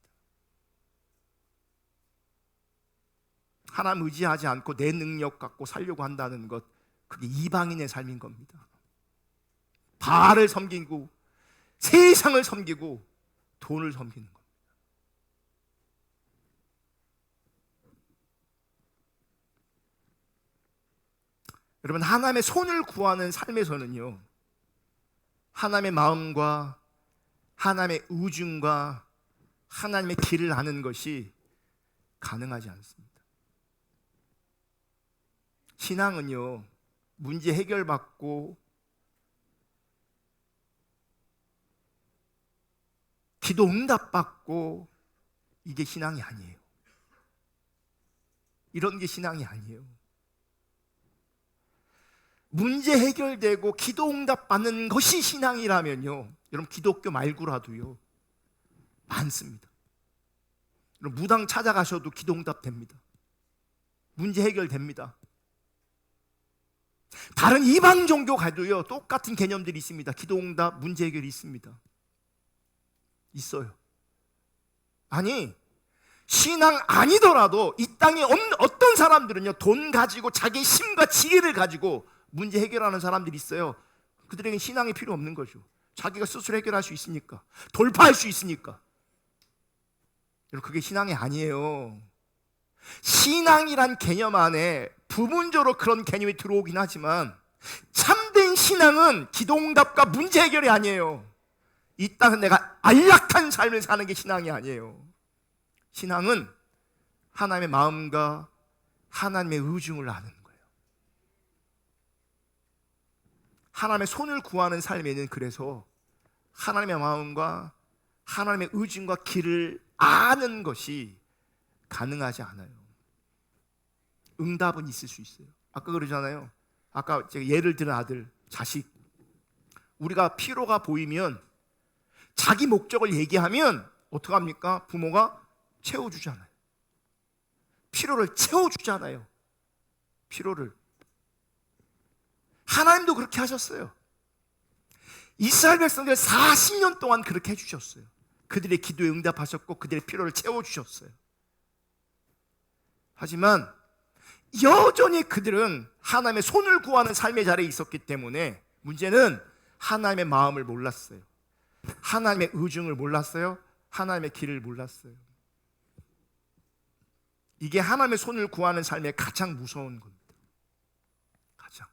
하나님 의지하지 않고 내 능력 갖고 살려고 한다는 것, 그게 이방인의 삶인 겁니다. 바알을 섬기고 세상을 섬기고 돈을 섬기는 겁니다. 여러분, 하나님의 손을 구하는 삶에서는요, 하나님의 마음과 하나님의 의중과 하나님의 길을 아는 것이 가능하지 않습니다. 신앙은요, 문제 해결받고 기도 응답받고 이게 신앙이 아니에요. 이런 게 신앙이 아니에요. 문제 해결되고 기도 응답받는 것이 신앙이라면요, 여러분 기독교 말고라도요 많습니다. 여러분 무당 찾아가셔도 기도 응답됩니다. 문제 해결됩니다. 다른 이방 종교 가도요 똑같은 개념들이 있습니다. 기도 응답, 문제 해결이 있습니다. 있어요. 아니, 신앙 아니더라도 이 땅에 없는 어떤 사람들은요 돈 가지고 자기 힘과 지혜를 가지고 문제 해결하는 사람들이 있어요. 그들에게는 신앙이 필요 없는 거죠. 자기가 스스로 해결할 수 있으니까, 돌파할 수 있으니까. 여러분, 그게 신앙이 아니에요. 신앙이란 개념 안에 부분적으로 그런 개념이 들어오긴 하지만 참된 신앙은 기도응답과 문제 해결이 아니에요. 이 땅은 내가 안락한 삶을 사는 게 신앙이 아니에요. 신앙은 하나님의 마음과 하나님의 의중을 아는 거예요. 하나님의 손을 구하는 삶에는 그래서 하나님의 마음과 하나님의 의중과 길을 아는 것이 가능하지 않아요. 응답은 있을 수 있어요. 아까 그러잖아요. 아까 제가 예를 들은 아들, 자식. 우리가 피로가 보이면 자기 목적을 얘기하면 어떡합니까? 부모가 채워주잖아요. 피로를 채워주잖아요. 피로를. 하나님도 그렇게 하셨어요. 이스라엘 백성들 40년 동안 그렇게 해주셨어요. 그들의 기도에 응답하셨고 그들의 피로를 채워주셨어요. 하지만 여전히 그들은 하나님의 손을 구하는 삶의 자리에 있었기 때문에 문제는 하나님의 마음을 몰랐어요. 하나님의 의중을 몰랐어요. 하나님의 길을 몰랐어요. 이게 하나님의 손을 구하는 삶의 가장 무서운 겁니다. 가장.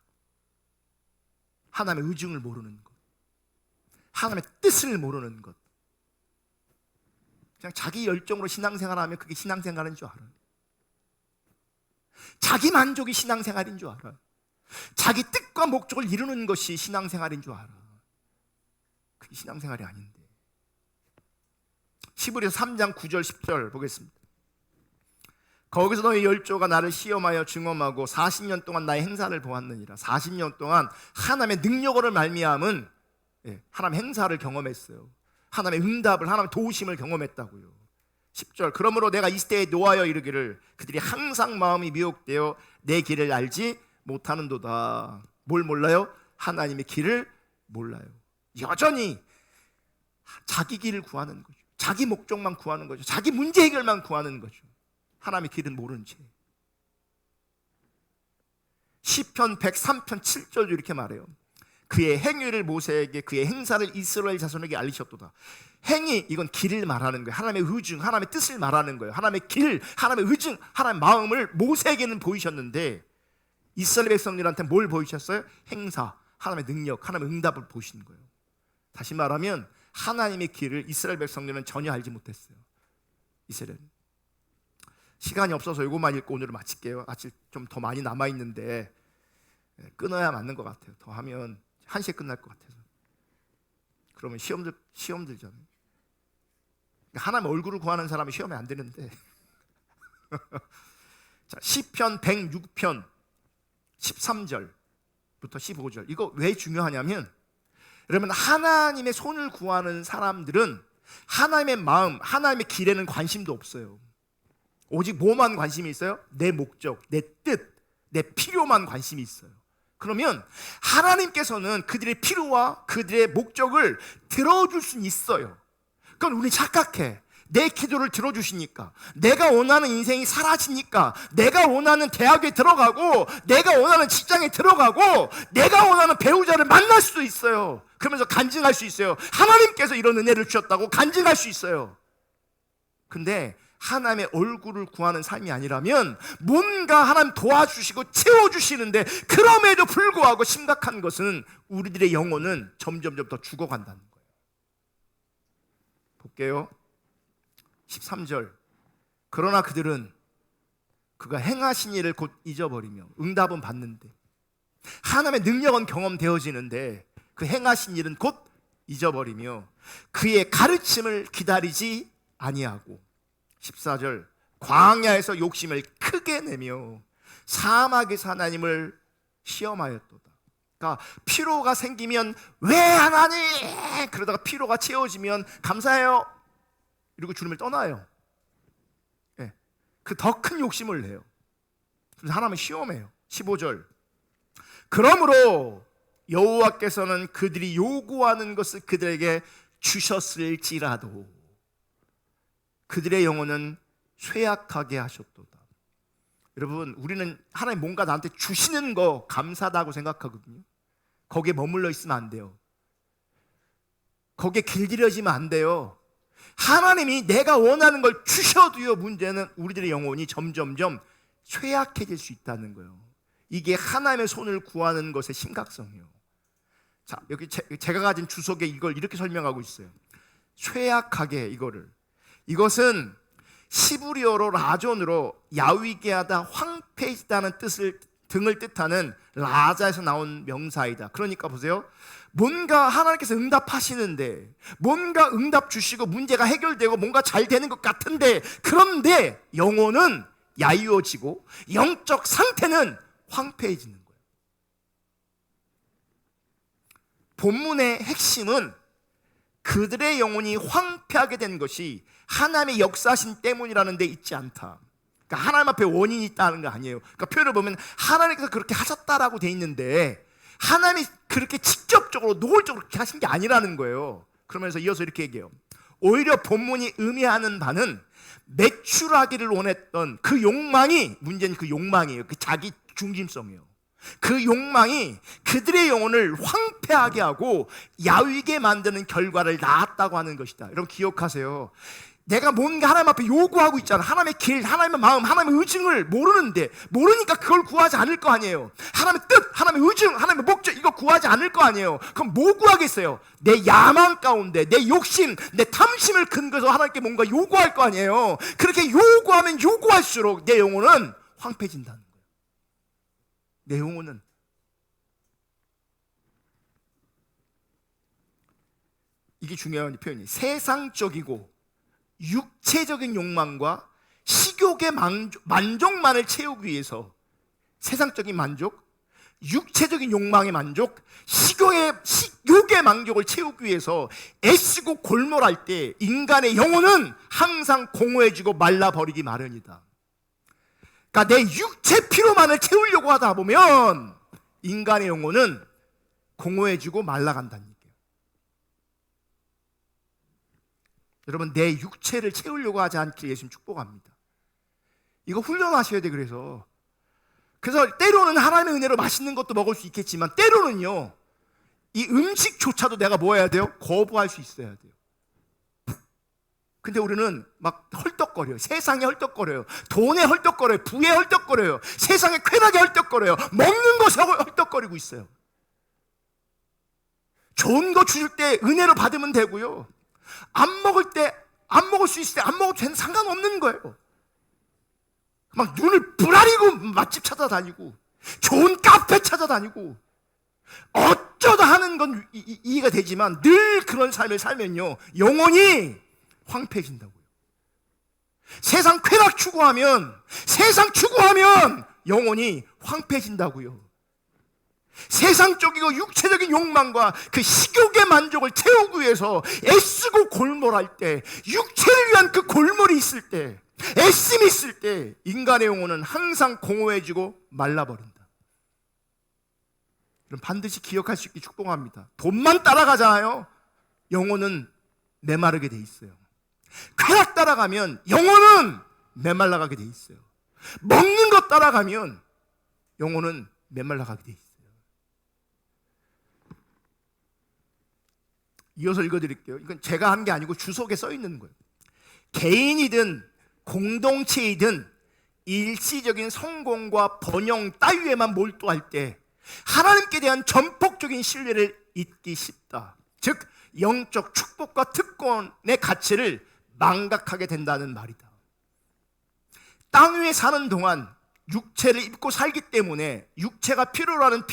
하나님의 의중을 모르는 것, 하나님의 뜻을 모르는 것. 그냥 자기 열정으로 신앙생활하면 그게 신앙생활인 줄 알아요. 자기 만족이 신앙생활인 줄 알아요. 자기 뜻과 목적을 이루는 것이 신앙생활인 줄 알아. 그게 신앙생활이 아닌데. 히브리서 3장 9절 10절 보겠습니다. 거기서 너희 열조가 나를 시험하여 증언하고 40년 동안 나의 행사를 보았느니라. 40년 동안 하나님의 능력으로 말미암은 하나님의 행사를 경험했어요. 하나님의 응답을, 하나님의 도우심을 경험했다고요. 10절 그러므로 내가 이 시대에 노하여 이르기를 그들이 항상 마음이 미혹되어 내 길을 알지 못하는도다. 뭘 몰라요? 하나님의 길을 몰라요. 여전히 자기 길을 구하는 거죠. 자기 목적만 구하는 거죠. 자기 문제 해결만 구하는 거죠. 하나님의 길은 모르는 채. 시편 103편 7절도 이렇게 말해요. 그의 행위를 모세에게 그의 행사를 이스라엘 자손에게 알리셨도다. 행위, 이건 길을 말하는 거예요. 하나님의 의중, 하나님의 뜻을 말하는 거예요. 하나님의 길, 하나님의 의중, 하나님의 마음을 모세에게는 보이셨는데 이스라엘 백성들한테 뭘 보이셨어요? 행사, 하나님의 능력, 하나님의 응답을 보이신 거예요. 다시 말하면 하나님의 길을 이스라엘 백성들은 전혀 알지 못했어요. 이스라엘은. 시간이 없어서 이것만 읽고 오늘은 마칠게요. 아직 좀 더 많이 남아있는데 끊어야 맞는 것 같아요. 더 하면 1시에 끝날 것 같아서. 그러면 시험 들잖아요. 하나님 얼굴을 구하는 사람이 시험에 안 되는데. 자, 시편 106편 13절부터 15절. 이거 왜 중요하냐면 여러분 하나님의 손을 구하는 사람들은 하나님의 마음, 하나님의 길에는 관심도 없어요. 오직 뭐만 관심이 있어요? 내 목적, 내 뜻, 내 필요만 관심이 있어요. 그러면 하나님께서는 그들의 필요와 그들의 목적을 들어줄 수는 있어요. 그건 우리 착각해. 내 기도를 들어주시니까, 내가 원하는 인생이 사라지니까, 내가 원하는 대학에 들어가고, 내가 원하는 직장에 들어가고, 내가 원하는 배우자를 만날 수도 있어요. 그러면서 간증할 수 있어요. 하나님께서 이런 은혜를 주셨다고 간증할 수 있어요. 근데 하나님의 얼굴을 구하는 삶이 아니라면 뭔가 하나님 도와주시고 채워주시는데 그럼에도 불구하고 심각한 것은 우리들의 영혼은 점점 더 죽어간다는 거예요. 볼게요. 13절 그러나 그들은 그가 행하신 일을 곧 잊어버리며 응답은 받는데 하나님의 능력은 경험되어지는데 그 행하신 일은 곧 잊어버리며 그의 가르침을 기다리지 아니하고 14절 광야에서 욕심을 크게 내며 사막에서 하나님을 시험하였도다. 그러니까 피로가 생기면 왜 하나님 그러다가 피로가 채워지면 감사해요 이러고 주님을 떠나요. 네. 그 더 큰 욕심을 내요. 그래서 하나님을 시험해요. 15절 그러므로 여호와께서는 그들이 요구하는 것을 그들에게 주셨을지라도 그들의 영혼은 쇠약하게 하셨도다. 여러분 우리는 하나님 뭔가 나한테 주시는 거 감사하다고 생각하거든요. 거기에 머물러 있으면 안 돼요. 거기에 길들여지면 안 돼요. 하나님이 내가 원하는 걸 주셔도요 문제는 우리들의 영혼이 점점점 쇠약해질 수 있다는 거예요. 이게 하나님의 손을 구하는 것의 심각성이에요. 자, 여기 제가 가진 주석에 이걸 이렇게 설명하고 있어요. 쇠약하게 이것은 시브리어로 라존으로 야위게하다 황폐하다는 등을 뜻하는 라자에서 나온 명사이다. 그러니까 보세요. 뭔가 하나님께서 응답하시는데, 뭔가 응답 주시고 문제가 해결되고 뭔가 잘 되는 것 같은데, 그런데 영혼은 야유어지고 영적 상태는 황폐해지는 거예요. 본문의 핵심은 그들의 영혼이 황폐하게 된 것이 하나님의 역사하심 때문이라는 데 있지 않다. 그러니까 하나님 앞에 원인이 있다는 거 아니에요. 그러니까 표현을 보면 하나님께서 그렇게 하셨다라고 돼 있는데 하나님이 그렇게 직접적으로 노골적으로 그렇게 하신 게 아니라는 거예요. 그러면서 이어서 이렇게 얘기해요. 오히려 본문이 의미하는 바는 매출하기를 원했던 그 욕망이, 문제는 그 욕망이에요. 그 자기 중심성이에요. 그 욕망이 그들의 영혼을 황폐하게 하고 야위게 만드는 결과를 낳았다고 하는 것이다. 여러분 기억하세요. 내가 뭔가 하나님 앞에 요구하고 있잖아. 하나님의 길, 하나님의 마음, 하나님의 의중을 모르니까 그걸 구하지 않을 거 아니에요. 하나님의 뜻, 하나님의 의중, 하나님의 목적, 이거 구하지 않을 거 아니에요. 그럼 뭐 구하겠어요? 내 야망 가운데, 내 욕심, 내 탐심을 근거해서 하나님께 뭔가 요구할 거 아니에요. 그렇게 요구하면 요구할수록 내 영혼은 황폐해진다는 거예요. 내 영혼은. 이게 중요한 표현이에요. 세상적이고 육체적인 욕망과 식욕의 만족만을 채우기 위해서, 세상적인 만족, 육체적인 욕망의 만족, 식욕의 만족을 채우기 위해서 애쓰고 골몰할 때 인간의 영혼은 항상 공허해지고 말라버리기 마련이다. 그러니까 내 육체 피로만을 채우려고 하다 보면 인간의 영혼은 공허해지고 말라간다는 얘기예요. 여러분, 내 육체를 채우려고 하지 않기를 예수님 축복합니다. 이거 훈련하셔야 돼. 그래서 때로는 하나님의 은혜로 맛있는 것도 먹을 수 있겠지만 때로는요, 이 음식조차도 내가 뭐 해야 돼요? 거부할 수 있어야 돼요. 근데 우리는 막 헐떡거려요. 세상에 헐떡거려요. 돈에 헐떡거려요. 부에 헐떡거려요. 세상에 쾌락에 헐떡거려요. 먹는 것에 헐떡거리고 있어요. 좋은 거 주실 때 은혜로 받으면 되고요, 안 먹을 때, 안 먹을 수 있을 때 안 먹어도 되는, 상관없는 거예요. 막 눈을 부라리고 맛집 찾아다니고 좋은 카페 찾아다니고 어쩌다 하는 건 이해가 되지만 늘 그런 삶을 살면요, 영혼이 황폐해진다고요. 세상 쾌락 추구하면 영혼이 황폐해진다고요. 세상적이고 육체적인 욕망과 그 식욕의 만족을 채우기 위해서 애쓰고 골몰할 때, 육체를 위한 그 골몰이 있을 때, 애씀이 있을 때 인간의 영혼은 항상 공허해지고 말라버린다. 그럼 반드시 기억할 수 있게 축복합니다. 돈만 따라가잖아요, 영혼은 메마르게 돼 있어요. 쾌락 따라가면 영혼은 메말라가게 돼 있어요. 먹는 것 따라가면 영혼은 메말라가게 돼 있어요. 이어서 읽어드릴게요. 이건 제가 한 게 아니고 주석에 써 있는 거예요. 개인이든 공동체이든 일시적인 성공과 번영 따위에만 몰두할 때 하나님께 대한 전폭적인 신뢰를 잊기 쉽다. 즉 영적 축복과 특권의 가치를 망각하게 된다는 말이다. 땅 위에 사는 동안 육체를 입고 살기 때문에 육체가 필요로 하는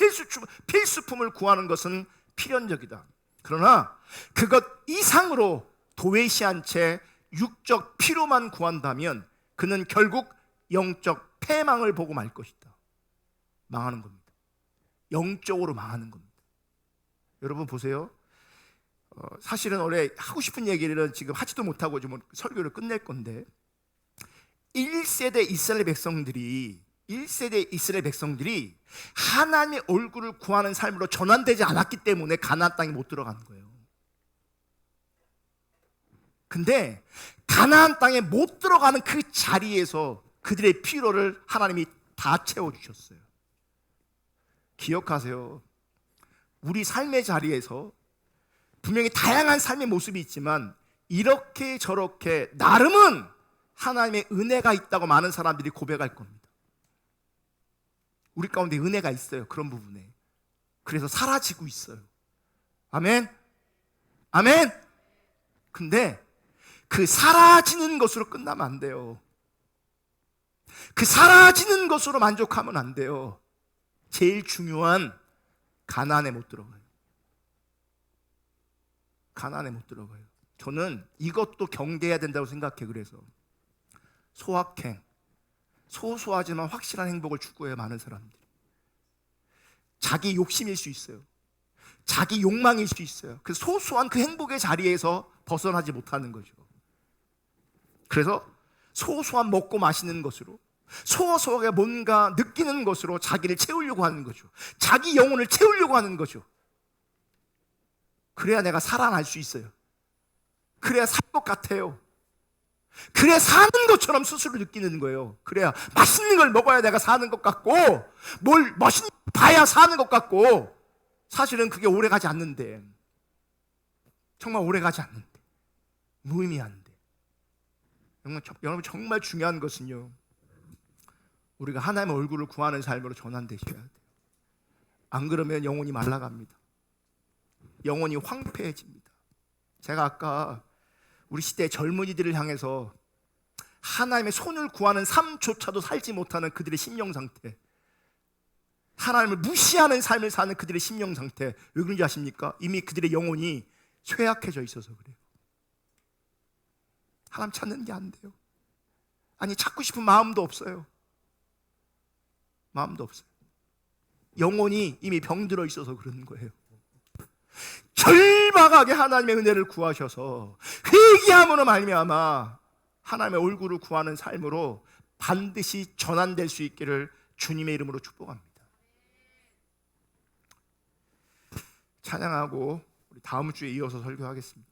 필수품을 구하는 것은 필연적이다. 그러나 그것 이상으로 도외시한 채 육적 필요만 구한다면 그는 결국 영적 패망을 보고 말 것이다. 망하는 겁니다. 영적으로 망하는 겁니다. 여러분 보세요. 사실은 원래 하고 싶은 얘기를 지금 하지도 못하고 좀 설교를 끝낼 건데, 1세대 이스라엘 백성들이 하나님의 얼굴을 구하는 삶으로 전환되지 않았기 때문에 가나안 땅에 못 들어가는 거예요. 근데 가나안 땅에 못 들어가는 그 자리에서 그들의 필요를 하나님이 다 채워주셨어요. 기억하세요. 우리 삶의 자리에서 분명히 다양한 삶의 모습이 있지만 이렇게 저렇게 나름은 하나님의 은혜가 있다고 많은 사람들이 고백할 겁니다. 우리 가운데 은혜가 있어요. 그런 부분에. 그래서 사라지고 있어요. 아멘? 아멘? 근데 그 사라지는 것으로 끝나면 안 돼요. 그 사라지는 것으로 만족하면 안 돼요. 제일 중요한 가난에 못 들어가요. 가난에 못 들어가요. 저는 이것도 경계해야 된다고 생각해. 그래서 소확행, 소소하지만 확실한 행복을 추구해요. 많은 사람들이 자기 욕심일 수 있어요. 자기 욕망일 수 있어요. 그 소소한 그 행복의 자리에서 벗어나지 못하는 거죠. 그래서 소소한 먹고 마시는 것으로, 소소하게 뭔가 느끼는 것으로 자기를 채우려고 하는 거죠. 자기 영혼을 채우려고 하는 거죠. 그래야 내가 살아날 수 있어요. 그래야 살 것 같아요. 그래야 사는 것처럼 스스로 느끼는 거예요. 그래야 맛있는 걸 먹어야 내가 사는 것 같고, 뭘 멋있는 걸 봐야 사는 것 같고, 사실은 그게 오래 가지 않는데, 정말 오래 가지 않는데, 무의미한데. 여러분 정말 중요한 것은요, 우리가 하나님의 얼굴을 구하는 삶으로 전환되셔야 돼요. 안 그러면 영혼이 말라갑니다. 영혼이 황폐해집니다. 제가 아까 우리 시대의 젊은이들을 향해서 하나님의 손을 구하는 삶조차도 살지 못하는 그들의 심령 상태, 하나님을 무시하는 삶을 사는 그들의 심령 상태, 왜 그런지 아십니까? 이미 그들의 영혼이 쇠약해져 있어서 그래요. 하나님 찾는 게 안 돼요. 아니, 찾고 싶은 마음도 없어요. 마음도 없어요. 영혼이 이미 병들어 있어서 그러는 거예요. 절박하게 하나님의 은혜를 구하셔서 회개함으로 말미암아 하나님의 얼굴을 구하는 삶으로 반드시 전환될 수 있기를 주님의 이름으로 축복합니다. 찬양하고 우리 다음 주에 이어서 설교하겠습니다.